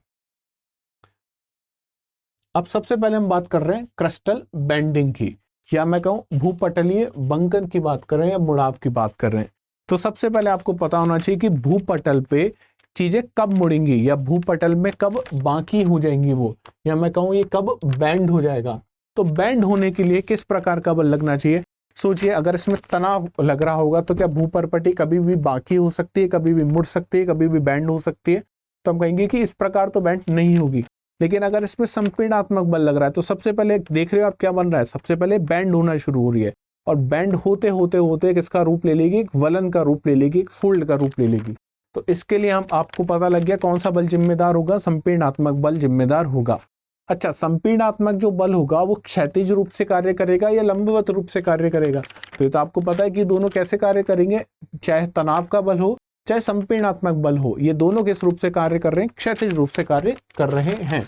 अब सबसे पहले हम बात कर रहे हैं क्रिस्टल बेंडिंग की, या मैं कहूं भूपटलीय बंकन की बात कर रहे हैं या मुड़ाव की बात कर रहे हैं। तो सबसे पहले आपको पता होना चाहिए कि भूपटल पे चीजें कब मुड़ेंगी या भूपटल में कब बाकी हो जाएंगी वो, या मैं कहूं ये कब बैंड हो जाएगा। तो बैंड होने के लिए किस प्रकार का बल लगना चाहिए? सोचिए, अगर इसमें तनाव लग रहा होगा तो क्या भूपरपटी कभी भी बाकी हो सकती है, कभी भी मुड़ सकती है, कभी भी बैंड हो सकती है? तो हम कहेंगे कि इस प्रकार तो बैंड नहीं होगी। लेकिन अगर इसमें संपीड़नात्मक बल लग रहा है तो सबसे पहले देख रहे हो आप क्या बन रहा है? सबसे पहले बैंड होना शुरू हो रही है, और बैंड होते होते होते किसका रूप ले लेगी? एक वलन का रूप ले लेगी, एक फोल्ड का रूप ले लेगी। तो इसके लिए हम आपको पता लग गया कौन सा बल जिम्मेदार होगा? संपीड़नात्मक बल जिम्मेदार होगा। अच्छा, संपीड़नात्मक जो बल होगा वो क्षैतिज रूप से कार्य करेगा या लंबवत रूप से कार्य करेगा? तो ये तो आपको पता है कि दोनों कैसे कार्य करेंगे, चाहे तनाव का बल हो चाहे संपीड़नात्मक बल हो, ये दोनों किस रूप से कार्य कर रहे हैं? क्षैतिज रूप से कार्य कर रहे हैं।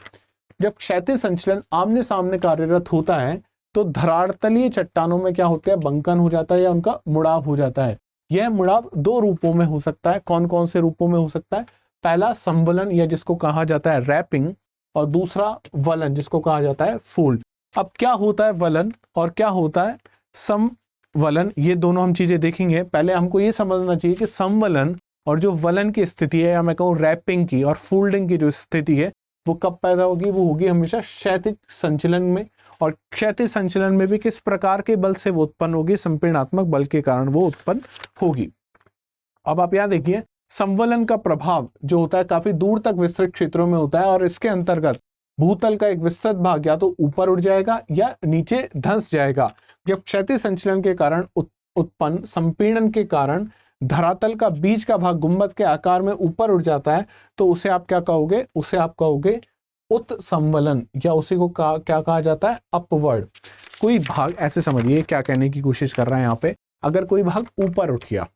जब क्षैतिज संचलन आमने सामने कार्यरत होता है तो धरातलीय चट्टानों में क्या होता है? बंकन हो जाता है या उनका मुड़ाव हो जाता है। यह मुड़ाव दो रूपों में हो सकता है। कौन कौन से रूपों में हो सकता है? पहला संवलन या जिसको कहा जाता है रैपिंग, और दूसरा वलन जिसको कहा जाता है फोल्ड। अब क्या होता है वलन और क्या होता है समवलन, ये दोनों हम चीजें देखेंगे। पहले हमको ये समझना चाहिए कि समवलन और जो वलन की स्थिति है, या मैं कहूँ रैपिंग की और फोल्डिंग की जो स्थिति है, वो कब पैदा होगी? वो होगी हमेशा क्षैतिज संचलन में। और क्षैतिज संचलन में भी किस प्रकार के बल से वो उत्पन्न होगी? संपीड़नात्मक बल के कारण वो उत्पन्न होगी। अब आप यहाँ देखिए, संवलन का प्रभाव जो होता है काफी दूर तक विस्तृत क्षेत्रों में होता है, और इसके अंतर्गत भूतल का एक विस्तृत भाग या तो ऊपर उठ जाएगा या नीचे धंस जाएगा। जब क्षैतिज संचलन के कारण उत्पन्न संपीड़न के कारण धरातल का बीच का भाग गुंबद के आकार में ऊपर उठ जाता है तो उसे आप क्या कहोगे? उसे आप कहोगे उत्संवलन, या उसी को क्या कहा जाता है? अपवर्ड। कोई भाग, ऐसे समझिए क्या कहने की कोशिश कर रहा है यहाँ पे, अगर कोई भाग ऊपर उठ गया,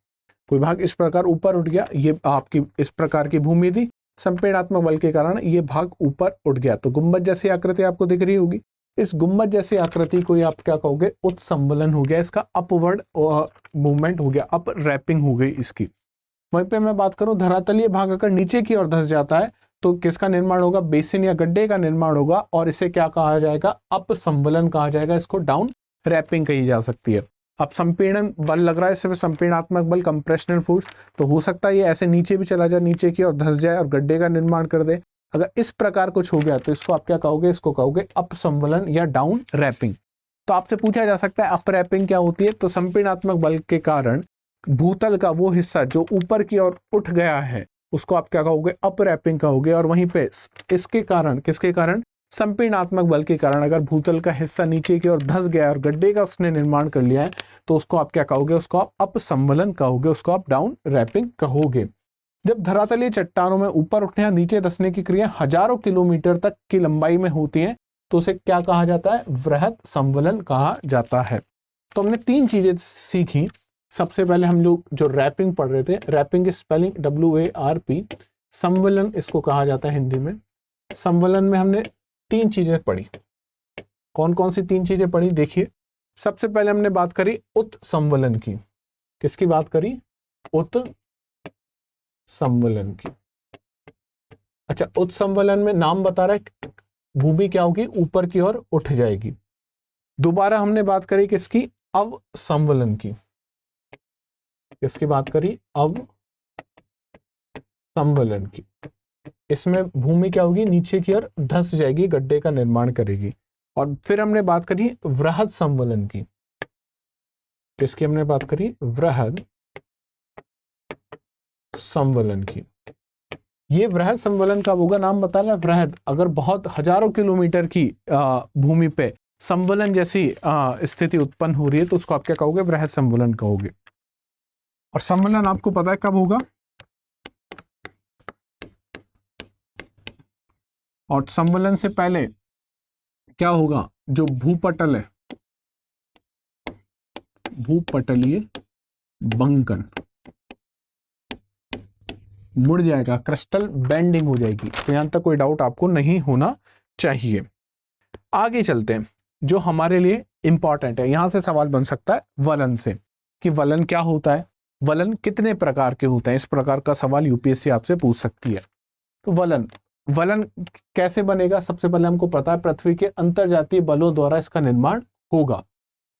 कोई भाग इस प्रकार ऊपर उठ गया, ये आपकी इस प्रकार की भूमि थी, संपीड़नात्मक बल के कारण ये भाग ऊपर उठ गया तो गुंबद जैसी आकृति आपको दिख रही होगी। इस गुंबद जैसी आकृति को आप क्या कहोगे? उत्संवलन हो गया, इसका अपवर्ड मूवमेंट हो गया, अप रैपिंग हो गई इसकी। वहीं पे मैं बात करूं धरातलीय भाग अगर नीचे की ओर धंस जाता है तो किसका निर्माण होगा, बेसिन या गड्ढे का निर्माण होगा, और इसे क्या कहा जाएगा, अपसंवलन कहा जाएगा, इसको डाउन रैपिंग कही जा सकती है। अब संपीड़न बल लग रहा है, इसमें संपीड़नात्मक बल कंप्रेशनल फोर्स, तो हो सकता है ये ऐसे नीचे भी चला जाए, नीचे की और धंस जाए और गड्ढे का निर्माण कर दे। अगर इस प्रकार कुछ हो गया तो इसको आप क्या कहोगे, इसको कहोगे अपसंवलन या डाउन रैपिंग। तो आपसे पूछा जा सकता है अप रैपिंग क्या होती है, तो संपीड़नात्मक बल के कारण भूतल का वो हिस्सा जो ऊपर की ओर उठ गया है उसको आप क्या कहोगे, अप रैपिंग कहोगे। और वहीं पे इसके कारण, किसके कारण, संपीड़नात्मक बल के कारण अगर भूतल का हिस्सा नीचे की ओर धंस गया और गड्ढे का उसने निर्माण कर लिया है तो उसको आप क्या कहोगे, उसको आप अपसंवलन कहोगे, उसको आप डाउन रैपिंग कहोगे। जब धरातलीय चट्टानों में ऊपर उठने या नीचे धंसने की क्रिया हजारों किलोमीटर तक की लंबाई में होती है तो उसे क्या कहा जाता है, वृहद संवलन कहा जाता है। तो हमने 3 चीजें सीखी। सबसे पहले हम लोग जो रैपिंग पढ़ रहे थे, रैपिंग की स्पेलिंग WARP, संवलन इसको कहा जाता है हिंदी में। संवलन में हमने 3 चीजें पढ़ी। कौन कौन सी 3 चीजें पढ़ी, देखिए। सबसे पहले हमने बात करी उत्संवलन की। किसकी बात करी, उत्संवलन की। अच्छा, उत्संवलन में नाम बता रहा है, भूमि क्या होगी, ऊपर की ओर उठ जाएगी। दोबारा हमने बात करी किसकी, अवसंवलन की। किसकी बात करी, अवसंवलन की। इसमें भूमि क्या होगी, नीचे की ओर धंस जाएगी, गड्ढे का निर्माण करेगी। और फिर हमने बात करी वृहद संवलन की। किसकी हमने बात करी, वृहद संवलन की। ये वृहद संवलन का होगा, नाम बता रहा है वृहद। अगर बहुत हजारों किलोमीटर की भूमि पे संवलन जैसी स्थिति उत्पन्न हो रही है तो उसको आप क्या कहोगे, वृहद संवलन कहोगे। और संवलन आपको पता है कब होगा, और संवलन से पहले क्या होगा, जो भूपटल है, भूपटलीय बंकन मुड़ जाएगा, क्रिस्टल बेंडिंग हो जाएगी। तो यहां तक कोई डाउट आपको नहीं होना चाहिए। आगे चलते हैं, जो हमारे लिए इंपॉर्टेंट है। यहां से सवाल बन सकता है वलन से, कि वलन क्या होता है, वलन कितने प्रकार के होते हैं। इस प्रकार का सवाल यूपीएससी आपसे पूछ सकती है। तो वलन कैसे बनेगा, सबसे पहले हमको पता है पृथ्वी के अंतरजातीय बलों द्वारा इसका निर्माण होगा।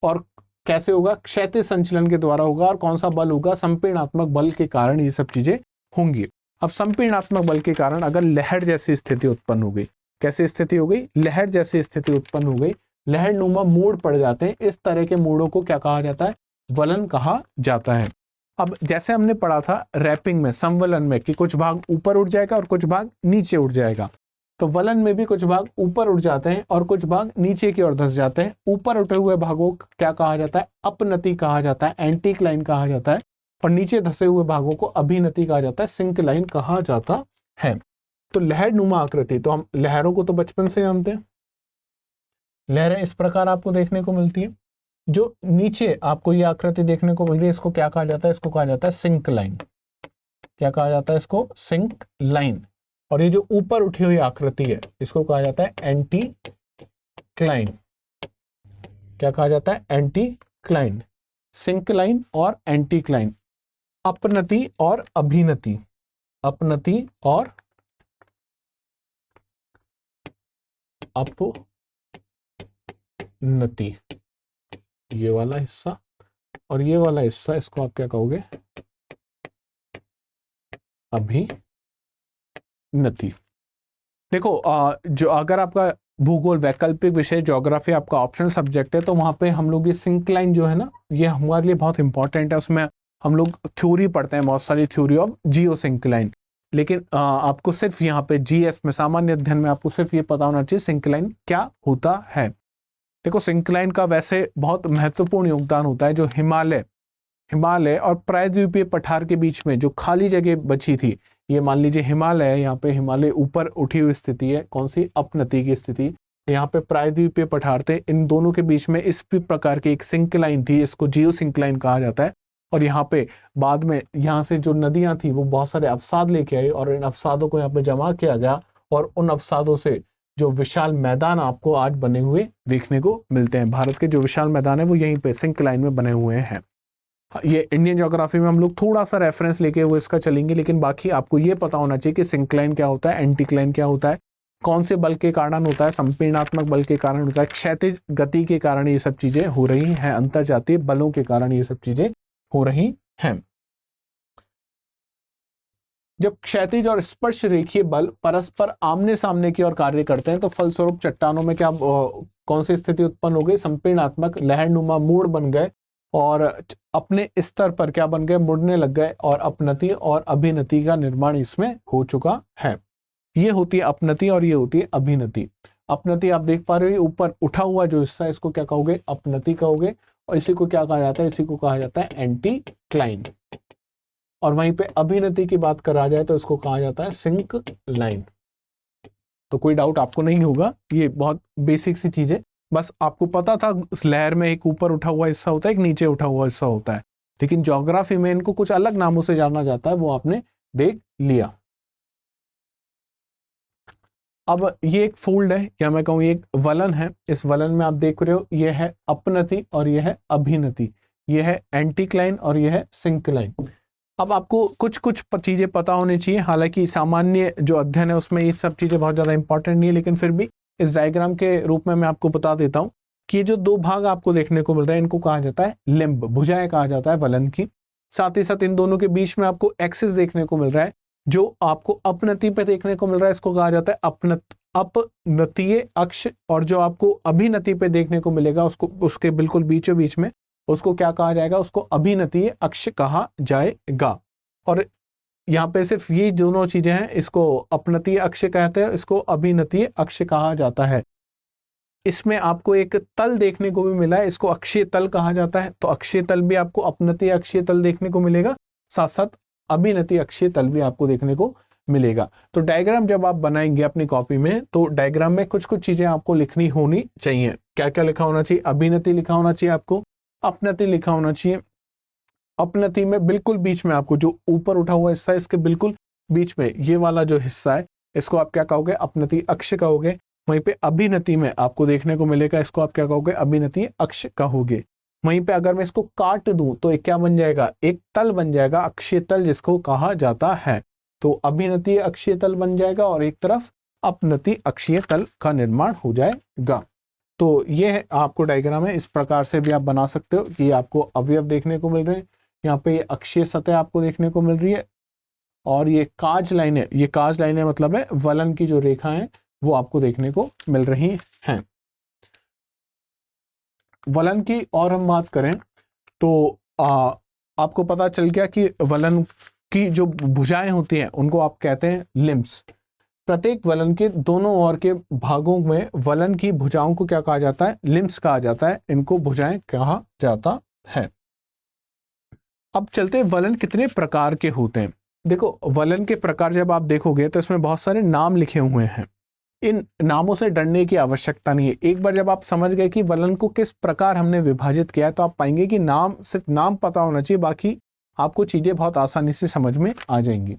और कैसे होगा, क्षैतिज संचलन के द्वारा होगा। और कौन सा बल होगा, संपीड़नात्मक बल के कारण ये सब चीजें होंगी। अब संपीड़नात्मक बल के कारण अगर लहर जैसी स्थिति उत्पन्न हो गई, कैसी स्थिति हो गई, लहर जैसी स्थिति उत्पन्न हो गई, लहर नुमा मोड़ पड़ जाते हैं, इस तरह के मोड़ों को क्या कहा जाता है, वलन कहा जाता है। अब जैसे हमने पढ़ा था रैपिंग में, संवलन में, कि कुछ भाग ऊपर उठ जाएगा और कुछ भाग नीचे उठ जाएगा, तो वलन में भी कुछ भाग ऊपर उठ जाते हैं और कुछ भाग नीचे की ओर धंस जाते हैं। ऊपर उठे हुए भागों को क्या कहा जाता है, अपनति कहा जाता है, एंटीक्लाइन कहा जाता है। और नीचे धसे हुए भागों को अभिनति कहा जाता है, सिंक्लाइन कहा जाता है। तो लहर नुमा आकृति, तो हम लहरों को तो बचपन से जानते हैं। लहरें इस प्रकार आपको देखने को मिलती है। जो नीचे आपको ये आकृति देखने को मिल रही है, इसको क्या कहा जाता है, इसको कहा जाता है सिंक लाइन। क्या कहा जाता है, इसको सिंक लाइन। और ये जो ऊपर उठी हुई आकृति है, इसको कहा जाता है एंटी क्लाइन। क्या कहा जाता है, एंटी क्लाइन। सिंक लाइन और एंटी क्लाइन, अपनति और अभिनति, अपनति और अपनति, ये वाला हिस्सा और ये वाला हिस्सा, इसको आप क्या कहोगे, अभिनति। देखो जो अगर आपका भूगोल वैकल्पिक विषय ज्योग्राफी आपका ऑप्शनल सब्जेक्ट है तो वहां पे हम लोग ये सिंक्लाइन जो है ना, ये हमारे लिए बहुत इंपॉर्टेंट है। उसमें हम लोग थ्योरी पढ़ते हैं, बहुत सारी थ्योरी ऑफ जियो सिंक्लाइन। लेकिन आपको सिर्फ यहाँ पे जीएस में, सामान्य अध्ययन में आपको सिर्फ ये पता होना चाहिए सिंक्लाइन क्या होता है। देखो सिंक्लाइन का वैसे बहुत महत्वपूर्ण योगदान होता है। जो हिमालय और प्रायद्वीपीय पठार के बीच में जो खाली जगह बची थी, ये मान लीजिए हिमालय है, यहाँ पे हिमालय ऊपर उठी हुई स्थिति है, कौन सी, अपनति की स्थिति। यहाँ पे प्रायद्वीपीय पठार थे, इन दोनों के बीच में इस प्रकार की एक सिंक्लाइन थी, इसको जियो सिंक्लाइन कहा जाता है। और यहाँ पे बाद में यहाँ से जो नदियां थी वो बहुत सारे अवसाद लेके आई और इन अवसादों को यहाँ पे जमा किया गया और उन अवसादों से जो विशाल मैदान आपको आज बने हुए देखने को मिलते हैं। भारत के जो विशाल मैदान है वो यहीं पे सिंक्लाइन में बने हुए हैं। ये इंडियन ज्योग्राफी में हम लोग थोड़ा सा रेफरेंस लेके वो इसका चलेंगे, लेकिन बाकी आपको ये पता होना चाहिए कि सिंक्लाइन क्या होता है, एंटीक्लाइन क्या होता है, कौन से बल के कारण होता है, संपीड़नात्मक बल के कारण होता है, क्षैतिज गति के कारण ये सब चीजें हो रही हैं, अंतरजातीय बलों के कारण ये सब चीजें हो रही हैं। जब क्षैतिज और स्पर्श रेखीय बल परस्पर आमने सामने की ओर कार्य करते हैं तो फलस्वरूप चट्टानों में क्या कौन सी स्थिति उत्पन्न हो गई, संपीड़नात्मक लहरनुमा मूड बन गए और अपने स्तर पर क्या बन गए, मुड़ने लग गए और अपनति और अभिनति का निर्माण इसमें हो चुका है। ये होती है अपनति और ये होती है अभिनति। अपनति आप देख पा रहे हो, ऊपर उठा हुआ जो हिस्सा है इसको क्या कहोगे, अपनति कहोगे, और इसी को क्या कहा जाता है, इसी को कहा जाता है एंटीक्लाइन। और वहीं पे अभिनति की बात करा जाए तो इसको कहा जाता है सिंक्लाइन। तो कोई डाउट आपको नहीं होगा, ये बहुत बेसिक सी चीज है, बस आपको पता था उस लहर में एक ऊपर उठा हुआ हिस्सा होता है, एक नीचे उठा हुआ हिस्सा होता है, लेकिन ज्योग्राफी में इनको कुछ अलग नामों से जाना जाता है, वो आपने देख लिया। अब ये एक फोल्ड है, या मैं कहूँ ये एक वलन है। इस वलन में आप देख रहे हो ये है अपनति और ये है अभिनति, ये है एंटीक्लाइन और ये है सिंक्लाइन। अब आपको कुछ कुछ चीजें पता होनी चाहिए, हालांकि सामान्य जो अध्ययन है उसमें ये सब चीजें बहुत ज्यादा इंपॉर्टेंट नहीं है, लेकिन फिर भी इस डायग्राम के रूप में मैं आपको बता देता हूँ कि ये जो दो भाग आपको देखने को मिल रहा है इनको कहा जाता है लिम्ब, भुजाएं कहा जाता है वलन की। साथ ही साथ इन दोनों के बीच में आपको एक्सिस देखने को मिल रहा है, जो आपको अपनति पे देखने को मिल रहा है इसको कहा जाता है अपनतीय अक्ष, और जो आपको अभिनति पे देखने को मिलेगा उसको उसके बिल्कुल बीचों बीच में उसको क्या कहा जाएगा, उसको अभिनतीय अक्ष कहा जाएगा। और यहाँ पे सिर्फ ये दोनों चीजें हैं, इसको अपनतीय अक्ष कहते हैं, इसको अभिनतीय अक्ष कहा जाता है। इसमें आपको एक तल देखने को भी मिला है, इसको अक्षीय तल कहा जाता है, तो अक्षीय तल भी आपको अपनतीय अक्षीय तल देखने को मिलेगा, साथ साथ अभिनतीय अक्षीय तल भी आपको देखने को मिलेगा। तो डायग्राम जब आप बनाएंगे अपनी कॉपी में तो डायग्राम में कुछ कुछ चीजें आपको लिखनी होनी चाहिए। क्या क्या लिखा होना चाहिए, अभिनति लिखा होना चाहिए, आपको अपनति लिखा होना चाहिए। अपनति में बिल्कुल बीच में आपको जो ऊपर उठा हुआ हिस्सा है इसके बिल्कुल बीच में ये वाला जो हिस्सा है इसको आप क्या कहोगे, अपनति अक्ष कहोगे। वहीं पे अभिनति में आपको देखने को मिलेगा, इसको आप क्या कहोगे, अभिनति अक्ष कहोगे। वहीं पे अगर मैं इसको काट दूं तो एक क्या बन जाएगा, एक तल बन जाएगा, अक्षीय तल जिसको कहा जाता है। तो अभिनति अक्षीय तल बन जाएगा और एक तरफ अपनति अक्षीय तल का निर्माण हो जाएगा। तो ये आपको डायग्राम है, इस प्रकार से भी आप बना सकते हो कि आपको अवयव देखने को मिल रहे हैं, यहाँ पे ये अक्षीय सतह आपको देखने को मिल रही है, और ये काज लाइनें, ये काज लाइनें मतलब है वलन की जो रेखा है वो आपको देखने को मिल रही हैं। वलन की और हम बात करें तो आपको पता चल गया कि वलन की जो भुजाएं होती हैं उनको आप कहते हैं लिम्ब्स। प्रत्येक वलन के दोनों ओर के भागों में वलन की भुजाओं को क्या कहा जाता है, लिम्ब्स कहा जाता है, इनको भुजाएं कहा जाता है। अब चलते हैं वलन कितने प्रकार के होते हैं। देखो वलन के प्रकार जब आप देखोगे तो इसमें बहुत सारे नाम लिखे हुए हैं, इन नामों से डरने की आवश्यकता नहीं है। एक बार जब आप समझ गए कि वलन को किस प्रकार हमने विभाजित किया है तो आप पाएंगे कि नाम, सिर्फ नाम पता होना चाहिए, बाकी आपको चीजें बहुत आसानी से समझ में आ जाएंगी।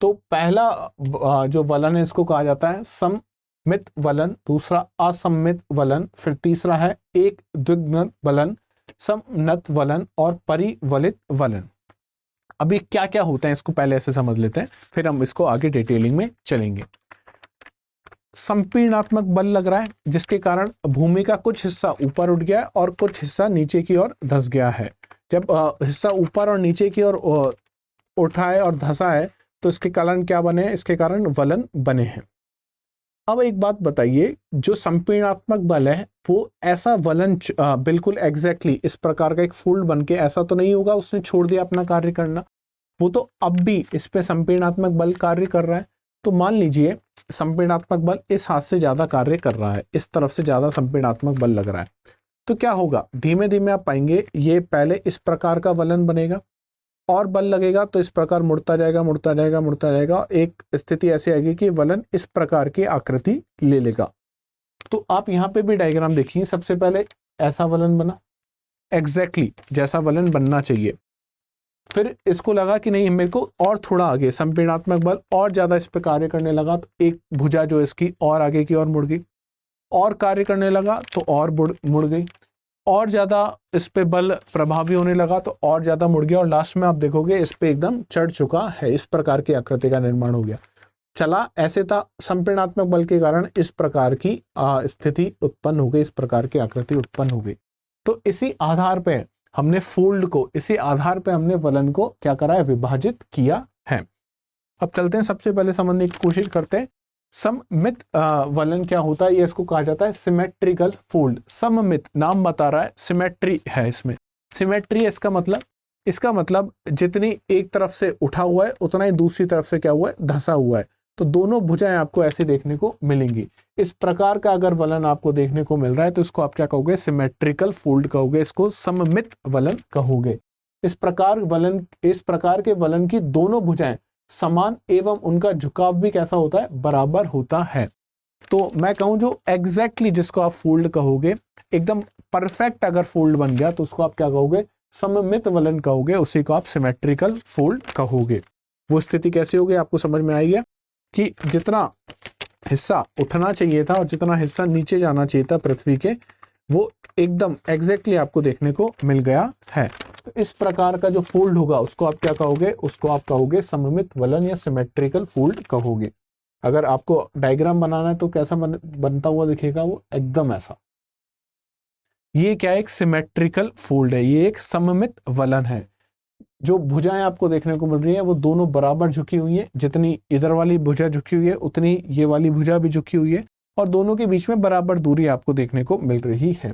तो पहला जो वलन है इसको कहा जाता है सममित वलन, दूसरा असममित वलन, फिर तीसरा है एक द्विघ्न वलन, समनत वलन और परिवलित वलन। अभी क्या क्या होता है इसको पहले ऐसे समझ लेते हैं, फिर हम इसको आगे डिटेलिंग में चलेंगे। संपीड़नात्मक बल लग रहा है जिसके कारण भूमि का कुछ हिस्सा ऊपर उठ गया और कुछ हिस्सा नीचे की ओर धंस गया है। जब हिस्सा ऊपर और नीचे की ओर उठा है और धंसा है तो इसके कारण क्या बने हैं, इसके कारण वलन बने हैं। अब एक बात बताइए, जो संपीड़नात्मक बल है वो ऐसा वलन बिल्कुल एग्जैक्टली इस प्रकार का एक फोल्ड बन के ऐसा तो नहीं होगा उसने छोड़ दिया अपना कार्य करना, वो तो अब भी इस पे संपीड़नात्मक बल कार्य कर रहा है। तो मान लीजिए संपीड़नात्मक बल इस हाथ से ज्यादा कार्य कर रहा है, इस तरफ से ज्यादा संपीड़नात्मक बल लग रहा है, तो क्या होगा, धीमे धीमे आप पाएंगे ये पहले इस प्रकार का वलन बनेगा और बल लगेगा तो इस प्रकार मुड़ता जाएगा मुड़ता जाएगा मुड़ता जाएगा, एक स्थिति ऐसी आएगी कि वलन इस प्रकार की आकृति ले लेगा। तो आप यहाँ पे भी डायग्राम देखिए, सबसे पहले ऐसा वलन बना एग्जैक्टली जैसा वलन बनना चाहिए, फिर इसको लगा कि नहीं मेरे को और थोड़ा आगे संपीड़नात्मक बल और ज्यादा इस पे कार्य करने लगा तो एक भुजा जो इसकी और आगे की ओर मुड़ गई, और कार्य करने लगा तो और मुड़ गई, और ज्यादा इस पे बल प्रभावी होने लगा तो और ज्यादा मुड़ गया और लास्ट में आप देखोगे इस पे एकदम चढ़ चुका है, इस प्रकार की आकृति का निर्माण हो गया। चला ऐसे था, संपीड़नात्मक बल के कारण इस प्रकार की स्थिति उत्पन्न हो गई, इस प्रकार की आकृति उत्पन्न हो गई। तो इसी आधार पे हमने फोल्ड को, इसी आधार पे हमने वलन को क्या करा है, विभाजित किया है। अब चलते हैं, सबसे पहले समझने की कोशिश करते हैं सममित वलन क्या होता है। ये इसको कहा जाता है सिमेट्रिकल फोल्ड। सममित नाम बता रहा है, सिमेट्री है इसमें, सिमेट्री है इसका मतलब जितनी एक तरफ से उठा हुआ है उतना ही दूसरी तरफ से क्या हुआ है, धंसा हुआ है। तो दोनों भुजाएं आपको ऐसे देखने को मिलेंगी। इस प्रकार का अगर वलन आपको देखने को मिल रहा है तो इसको आप क्या कहोगे, सिमेट्रिकल फोल्ड कहोगे, इसको सममित वलन कहोगे। इस प्रकार के वलन की दोनों भुजाएं समान एवं उनका झुकाव भी कैसा होता है, बराबर होता है। तो मैं कहूं जो एग्जैक्टली जिसको आप फोल्ड कहोगे, एकदम परफेक्ट अगर फोल्ड बन गया तो उसको आप क्या कहोगे, सममित वलन कहोगे, उसी को आप सिमेट्रिकल फोल्ड कहोगे। वो स्थिति कैसी होगी आपको समझ में आई है कि जितना हिस्सा उठना चाहिए था और जितना हिस्सा नीचे जाना चाहिए था पृथ्वी के, वो एकदम एग्जैक्टली आपको देखने को मिल गया है। तो इस प्रकार का जो फोल्ड होगा उसको आप क्या कहोगे, उसको आप कहोगे सममित वलन या सिमेट्रिकल फोल्ड कहोगे। अगर आपको डायग्राम बनाना है तो कैसा बनता हुआ दिखेगा, वो एकदम ऐसा। ये क्या है, एक सिमेट्रिकल फोल्ड है, ये एक सममित वलन है। जो भुजाएं आपको देखने को मिल रही है वो दोनों बराबर झुकी हुई है, जितनी इधर वाली भुजा झुकी हुई है उतनी ये वाली भुजा भी झुकी हुई है और दोनों के बीच में बराबर दूरी आपको देखने को मिल रही है।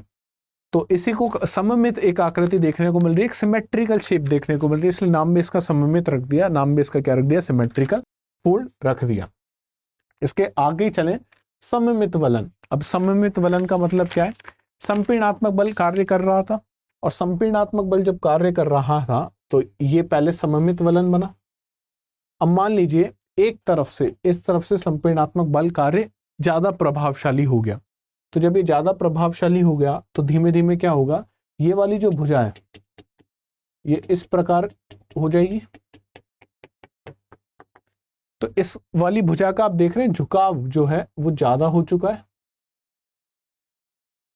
तो इसी को सममित एक आकृति देखने को मिल रही है, एक सिमेट्रिकल शेप देखने को मिल रही है, इसलिए नाम भी इसका सममित रख दिया, नाम भी इसका क्या रख दिया, सिमेट्रिकल फोल्ड रख दिया। इसके आगे चलें, सममित वलन। अब सममित वलन का मतलब क्या है, संपीड़नात्मक बल कार्य कर रहा था और संपीड़नात्मक बल जब कार्य कर रहा था तो ये पहले सममित वलन बना। अब मान लीजिए एक तरफ से, इस तरफ से संपीड़नात्मक बल कार्य ज्यादा प्रभावशाली हो गया। तो जब ये ज्यादा प्रभावशाली हो गया तो धीमे धीमे क्या होगा, ये वाली जो भुजा है ये इस प्रकार हो जाएगी। तो इस वाली भुजा का आप देख रहे हैं झुकाव जो है वो ज्यादा हो चुका है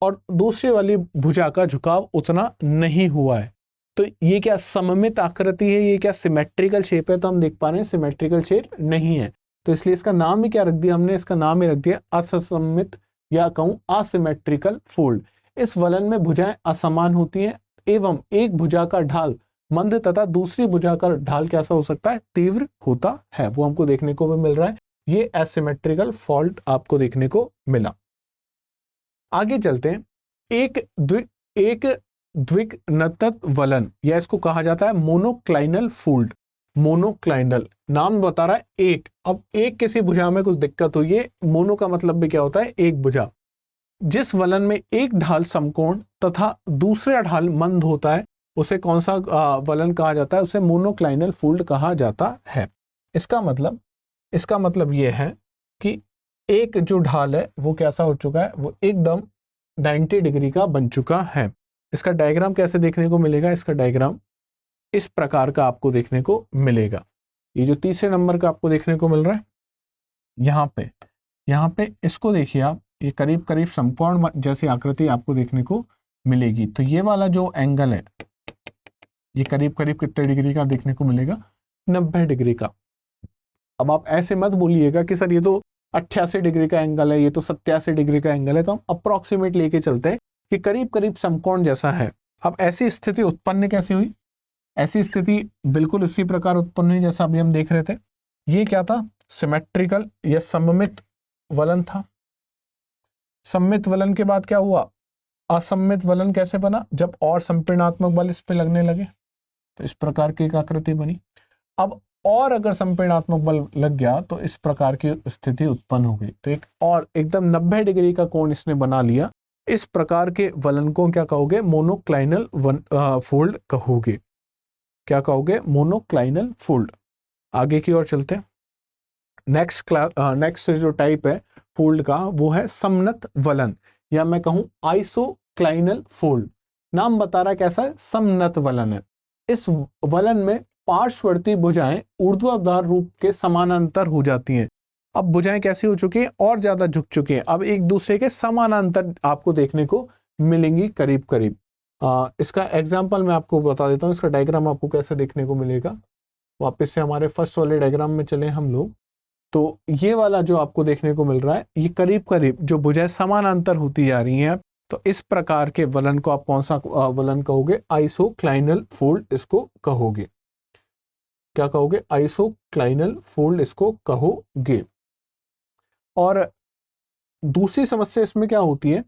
और दूसरी वाली भुजा का झुकाव उतना नहीं हुआ है। तो ये क्या सममित आकृति है, ये क्या सिमेट्रिकल शेप है, तो हम देख पा रहे हैं सिमेट्रिकल शेप नहीं है। तो इसलिए इसका नाम ही क्या रख दिया हमने, इसका नाम ही रख दिया असममित या कहूं असिमेट्रिकल फोल्ड। इस वलन में भुजाएं असमान होती हैं एवं एक भुजा का ढाल मंद तथा दूसरी भुजा का ढाल कैसा हो सकता है, तीव्र होता है। वो हमको देखने को भी मिल रहा है, ये एसिमेट्रिकल फॉल्ट आपको देखने को मिला। आगे चलते हैं, एक द्विघनत्व वलन या इसको कहा जाता है मोनोक्लाइनल फोल्ड। मोनोक्लाइनल नाम बता रहा है एक। अब एक किसी भुजा में कुछ दिक्कत हुई है, मोनो का मतलब भी क्या होता है, एक भुजा। जिस वलन में एक ढाल समकोण तथा दूसरा ढाल मंद होता है उसे कौन सा वलन कहा जाता है, उसे मोनोक्लाइनल फोल्ड कहा जाता है। इसका मतलब यह है कि एक जो ढाल है वो कैसा हो चुका है, वो एकदम 90 डिग्री का बन चुका है। इसका डायग्राम कैसे देखने को मिलेगा, इसका डायग्राम इस प्रकार का आपको देखने को मिलेगा। ये जो तीसरे नंबर का आपको देखने को मिल रहा है, यहाँ पे इसको देखिए आप, ये करीब करीब समकोण जैसी आकृति आपको देखने को मिलेगी। तो ये वाला जो एंगल है ये करीब करीब कितने डिग्री का देखने को मिलेगा, 90 डिग्री का। अब आप ऐसे मत बोलिएगा कि सर ये तो 88 डिग्री का एंगल है, ये तो 87 डिग्री का एंगल है। तो हम अप्रोक्सीमेट लेके चलते हैं कि करीब करीब समकोण जैसा है। अब ऐसी स्थिति उत्पन्न कैसे हुई, ऐसी स्थिति बिल्कुल इसी प्रकार उत्पन्न हुई जैसा अभी हम देख रहे थे। ये क्या था, सिमेट्रिकल या सममित वलन था। सममित वलन के बाद क्या हुआ, असममित वलन कैसे बना, जब और संपीड़नात्मक बल इस पे लगने लगे तो इस प्रकार की एक आकृति बनी। अब और अगर संपीड़नात्मक बल लग गया तो इस प्रकार की स्थिति उत्पन्न हो गई। तो एक और एकदम 90 डिग्री का कोण इसने बना लिया। इस प्रकार के वलन को क्या कहोगे, मोनोक्लाइनल फोल्ड कहोगे। क्या कहोगे, मोनोक्लाइनल फोल्ड। आगे की ओर चलते हैं। नेक्स्ट जो टाइप है फोल्ड का वो है समनत वलन या मैं कहूं आइसोक्लाइनल फोल्ड। नाम बता रहा है कैसा है, समनत वलन है। इस वलन में पार्श्ववर्ती भुजाएं ऊर्ध्वाधर रूप के समानांतर हो जाती हैं। अब भुजाएं कैसी हो चुकी हैं, और ज्यादा झुक चुकी हैं, अब एक दूसरे के समानांतर आपको देखने को मिलेंगी करीब करीब। इसका एग्जाम्पल मैं आपको बता देता हूँ, इसका डायग्राम आपको कैसे देखने को मिलेगा। वापस से हमारे फर्स्ट वाले डायग्राम में चले हम लोग, तो ये वाला जो आपको देखने को मिल रहा है, ये करीब करीब जो भुजाएं समानांतर होती जा रही हैं, तो इस प्रकार के वलन को आप कौन सा वलन कहोगे? आइसोक्लाइनल फोल्ड इसको कहोगे। क्या कहोगे? आइसोक्लाइनल फोल्ड इसको कहोगे। और दूसरी समस्या इसमें क्या होती है,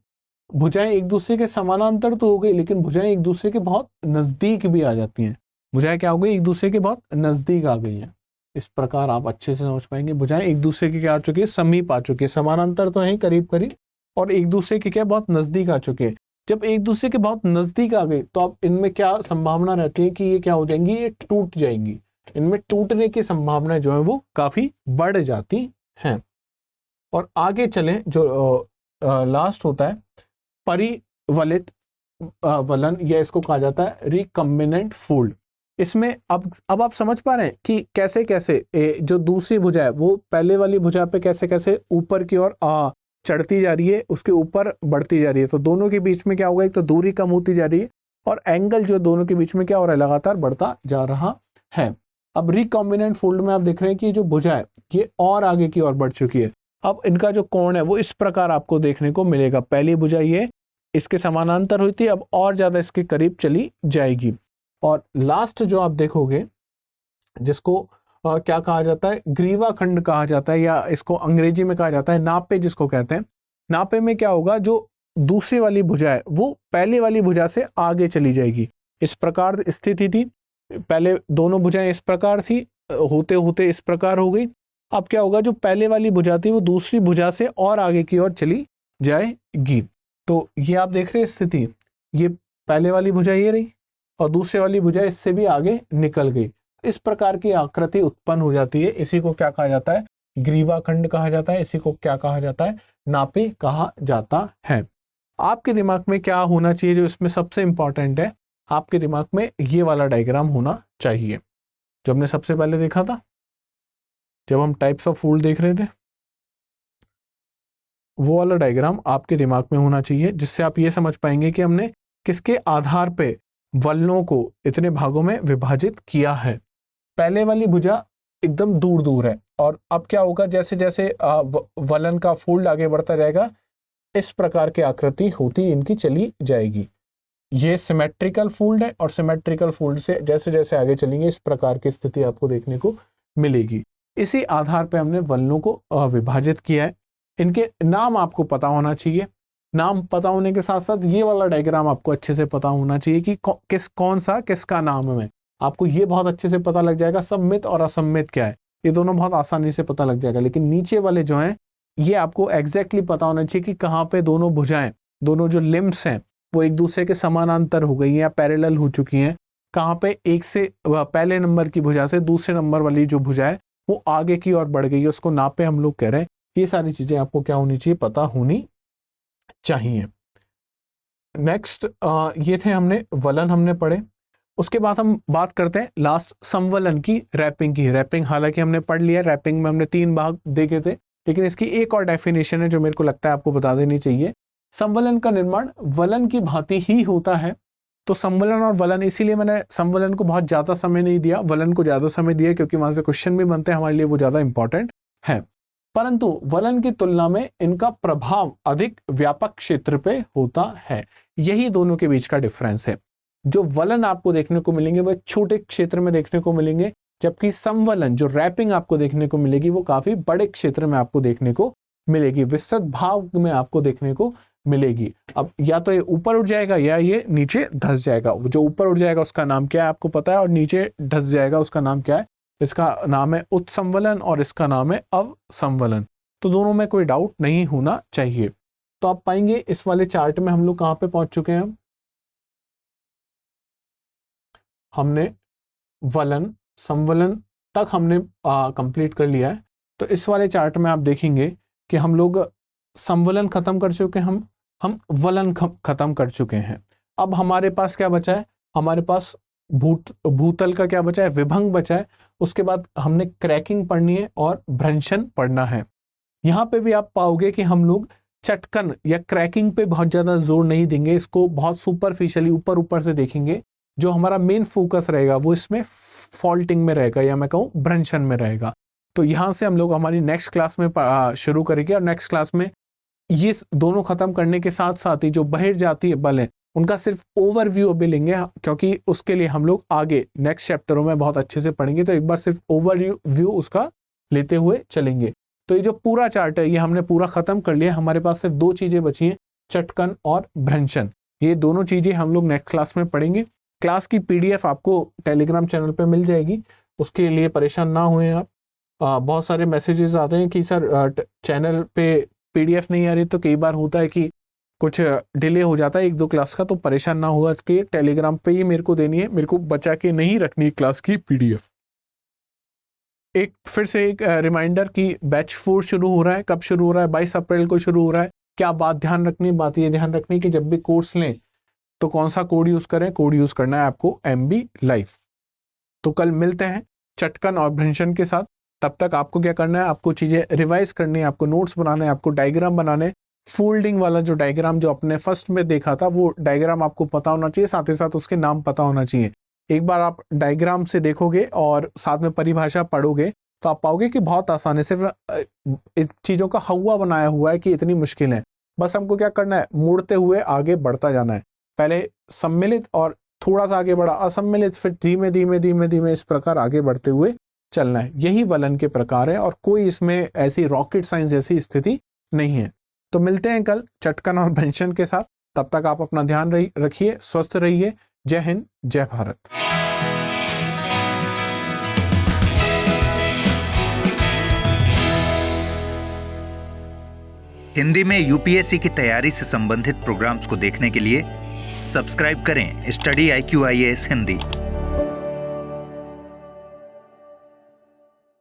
भुजाएं एक दूसरे के समानांतर तो हो गई, लेकिन भुजाएं एक दूसरे के बहुत नजदीक भी आ जाती हैं। भुजाएं क्या हो गई? एक दूसरे के बहुत नजदीक आ गई हैं। इस प्रकार आप अच्छे से समझ पाएंगे, भुजाएं एक दूसरे के क्या आ चुकी है? समीप आ चुकी है। समानांतर तो है करीब करीब, और एक दूसरे के क्या बहुत नजदीक आ चुके हैं। जब एक दूसरे के बहुत नजदीक आ गई तो अब इनमें क्या संभावना रहती है कि ये क्या हो जाएंगी? ये टूट जाएंगी। इनमें टूटने की संभावना जो है वो काफी बढ़ जाती हैं। और आगे चले, जो लास्ट होता है परिवलित वलन, या इसको कहा जाता है रिकम्बिनेंट फोल्ड। इसमें अब आप समझ पा रहे हैं कि कैसे कैसे जो दूसरी भुजा है वो पहले वाली भुजा पे कैसे कैसे ऊपर की ओर चढ़ती जा रही है, उसके ऊपर बढ़ती जा रही है। तो दोनों के बीच में क्या होगा? एक तो दूरी कम होती जा रही है, और एंगल जो दोनों के बीच में क्या हो रहा है? लगातार बढ़ता जा रहा है। अब रिकॉम्बिनेंट फोल्ड में आप देख रहे हैं कि जो भुजा है ये और आगे की ओर बढ़ चुकी है। अब इनका जो कोण है वो इस प्रकार आपको देखने को मिलेगा। पहली भुजा ये इसके समानांतर हुई थी, अब और ज्यादा इसके करीब चली जाएगी। और लास्ट जो आप देखोगे, जिसको क्या कहा जाता है? ग्रीवा खंड कहा जाता है, या इसको अंग्रेजी में कहा जाता है नापे, जिसको कहते हैं। नापे में क्या होगा? जो दूसरी वाली भुजा है वो पहली वाली भुजा से आगे चली जाएगी। इस प्रकार स्थिति थी, पहले दोनों भुजाएं इस प्रकार थी, होते होते इस प्रकार हो गई। अब क्या होगा? जो पहले वाली भुजा थी वो दूसरी भुजा से और आगे की ओर चली जाएगी। तो ये आप देख रहे हैं स्थिति, ये पहले वाली भुजा ये रही, और दूसरी वाली भुजा इससे भी आगे निकल गई। इस प्रकार की आकृति उत्पन्न हो जाती है। इसी को क्या कहा जाता है? ग्रीवा खंड कहा जाता है। इसी को क्या कहा जाता है? नापे कहा जाता है। आपके दिमाग में क्या होना चाहिए जो इसमें सबसे इंपॉर्टेंट है? आपके दिमाग में ये वाला डायग्राम होना चाहिए जो हमने सबसे पहले देखा था जब हम टाइप्स ऑफ फोल्ड देख रहे थे। वो वाला डायग्राम आपके दिमाग में होना चाहिए, जिससे आप ये समझ पाएंगे कि हमने किसके आधार पे वलनों को इतने भागों में विभाजित किया है। पहले वाली भुजा एकदम दूर दूर है, और अब क्या होगा? जैसे जैसे वलन का फोल्ड आगे बढ़ता जाएगा, इस प्रकार की आकृति होती इनकी चली जाएगी। ये सिमेट्रिकल फोल्ड है, और सिमेट्रिकल फोल्ड से जैसे जैसे आगे चलेंगे इस प्रकार की स्थिति आपको देखने को मिलेगी। इसी आधार पर हमने वलनों को विभाजित किया है। इनके नाम आपको पता होना चाहिए। नाम पता होने के साथ साथ ये वाला डायग्राम आपको अच्छे से पता होना चाहिए कि कौन सा किसका नाम है। आपको ये बहुत अच्छे से पता लग जाएगा सम्मित और असम्मित क्या है, ये दोनों बहुत आसानी से पता लग जाएगा। लेकिन नीचे वाले जो हैं ये आपको एग्जैक्टली पता होना चाहिए कि कहाँ पे दोनों भुजाएं, दोनों जो लिम्ब्स हैं वो एक दूसरे के समानांतर हो गई हैं या पैरेलल हो चुकी हैं। कहाँ पे एक से पहले नंबर की भुजा से दूसरे नंबर वाली जो भुजा है वो आगे की ओर बढ़ गई है, उसको नापे हम लोग कह रहे हैं। ये सारी चीजें आपको क्या होनी चाहिए? पता होनी चाहिए। नेक्स्ट ये थे हमने वलन हमने पढ़े। उसके बाद हम बात करते हैं लास्ट समवलन की, रैपिंग की। रैपिंग हालांकि हमने पढ़ लिया, रैपिंग में हमने 3 भाग देखे थे, लेकिन इसकी एक और डेफिनेशन है जो मेरे को लगता है आपको बता देनी चाहिए। समवलन का निर्माण वलन की भांति ही होता है। तो समवलन और वलन, इसीलिए मैंने समवलन को बहुत ज्यादा समय नहीं दिया, वलन को ज्यादा समय दिया, क्योंकि वहां से क्वेश्चन भी बनते हैं, हमारे लिए वो ज्यादा इंपॉर्टेंट है। परंतु वलन की तुलना में इनका प्रभाव अधिक व्यापक क्षेत्र पे होता है। यही दोनों के बीच का डिफरेंस है। जो वलन आपको देखने को मिलेंगे वह छोटे क्षेत्र में देखने को मिलेंगे, जबकि समवलन जो रैपिंग आपको देखने को मिलेगी वो काफी बड़े क्षेत्र में आपको देखने को मिलेगी, विस्तृत भाग में आपको देखने को मिलेगी। अब या तो ये ऊपर उठ जाएगा या ये नीचे धंस जाएगा। जो ऊपर उठ जाएगा उसका नाम क्या है आपको पता है, और नीचे धंस जाएगा उसका नाम क्या है? इसका नाम है उत्समवलन और इसका नाम है अवसमवलन। तो दोनों में कोई डाउट नहीं होना चाहिए। तो आप पाएंगे इस वाले चार्ट में हम लोग कहां पे पहुंच चुके हैं। हमने वलन समवलन तक हमने कंप्लीट कर लिया है। तो इस वाले चार्ट में आप देखेंगे कि हम लोग समवलन खत्म कर चुके हैं, हम वलन खत्म कर चुके हैं। अब हमारे पास क्या बचा है? हमारे पास भूतल का क्या बचा है? विभंग बचा है। उसके बाद हमने क्रैकिंग पढ़नी है और भ्रंशन पढ़ना है। यहाँ पे भी आप पाओगे कि हम लोग चटकन या क्रैकिंग पे बहुत ज़्यादा जोर नहीं देंगे, इसको बहुत सुपरफिशियली ऊपर ऊपर से देखेंगे। जो हमारा मेन फोकस रहेगा वो इसमें फॉल्टिंग में रहेगा, या मैं कहूँ ब्रंशन में रहेगा। तो यहाँ से हम लोग हमारी नेक्स्ट क्लास में शुरू करेंगे, और नेक्स्ट क्लास में ये दोनों खत्म करने के साथ साथ ही जो बहिर्जातीय बल है उनका सिर्फ ओवरव्यू अभी लेंगे, क्योंकि उसके लिए हम लोग आगे नेक्स्ट चैप्टरों में बहुत अच्छे से पढ़ेंगे। तो एक बार सिर्फ ओवरव्यू उसका लेते हुए चलेंगे। तो ये जो पूरा चार्ट है ये हमने पूरा खत्म कर लिया। हमारे पास सिर्फ 2 चीजें बची हैं, चटकन और भ्रंशन। ये दोनों चीजें हम लोग नेक्स्ट क्लास में पढ़ेंगे। क्लास की PDF आपको टेलीग्राम चैनल पे मिल जाएगी, उसके लिए परेशान ना हुए आप। बहुत सारे मैसेजेस आ रहे हैं कि सर चैनल पे PDF नहीं आ रही, तो कई बार होता है कि कुछ डिले हो जाता है 1-2 क्लास का, तो परेशान ना हुआ कि टेलीग्राम पे ही मेरे को देनी है, मेरे को बचा के नहीं रखनी क्लास की PDF। एक फिर से एक रिमाइंडर कि बैच 4 शुरू हो रहा है। कब शुरू हो रहा है? 22 अप्रैल को शुरू हो रहा है। क्या बात ध्यान रखनी, बात ये ध्यान रखनी कि जब भी कोर्स लें तो कौन सा कोड यूज करें? कोड यूज करना है आपको MB लाइफ। तो कल मिलते हैं चटकन और भ्रंशन के साथ। तब तक आपको क्या करना है, आपको चीजें रिवाइज करनी है, आपको नोट्स बनाने हैं, आपको डायग्राम बनाने। फोल्डिंग वाला जो डायग्राम जो आपने फर्स्ट में देखा था वो डायग्राम आपको पता होना चाहिए, साथ ही साथ उसके नाम पता होना चाहिए। एक बार आप डायग्राम से देखोगे और साथ में परिभाषा पढ़ोगे तो आप पाओगे कि बहुत आसान है। सिर्फ चीजों का हवा बनाया हुआ है कि इतनी मुश्किल है। बस हमको क्या करना है, मुड़ते हुए आगे बढ़ता जाना है। पहले सम्मिलित और थोड़ा सा आगे बढ़ा असम्मिलित, फिर धीमे धीमे धीमे धीमे इस प्रकार आगे बढ़ते हुए चलना है। यही वलन के प्रकार है और कोई इसमें ऐसी रॉकेट साइंस जैसी स्थिति नहीं है। तो मिलते हैं कल चटकन और भ्रंशन के साथ। तब तक आप अपना ध्यान रखिए, स्वस्थ रहिए। जय हिंद, जय भारत। हिंदी में UPSC की तैयारी से संबंधित प्रोग्राम्स को देखने के लिए सब्सक्राइब करें स्टडी IQ IAS हिंदी।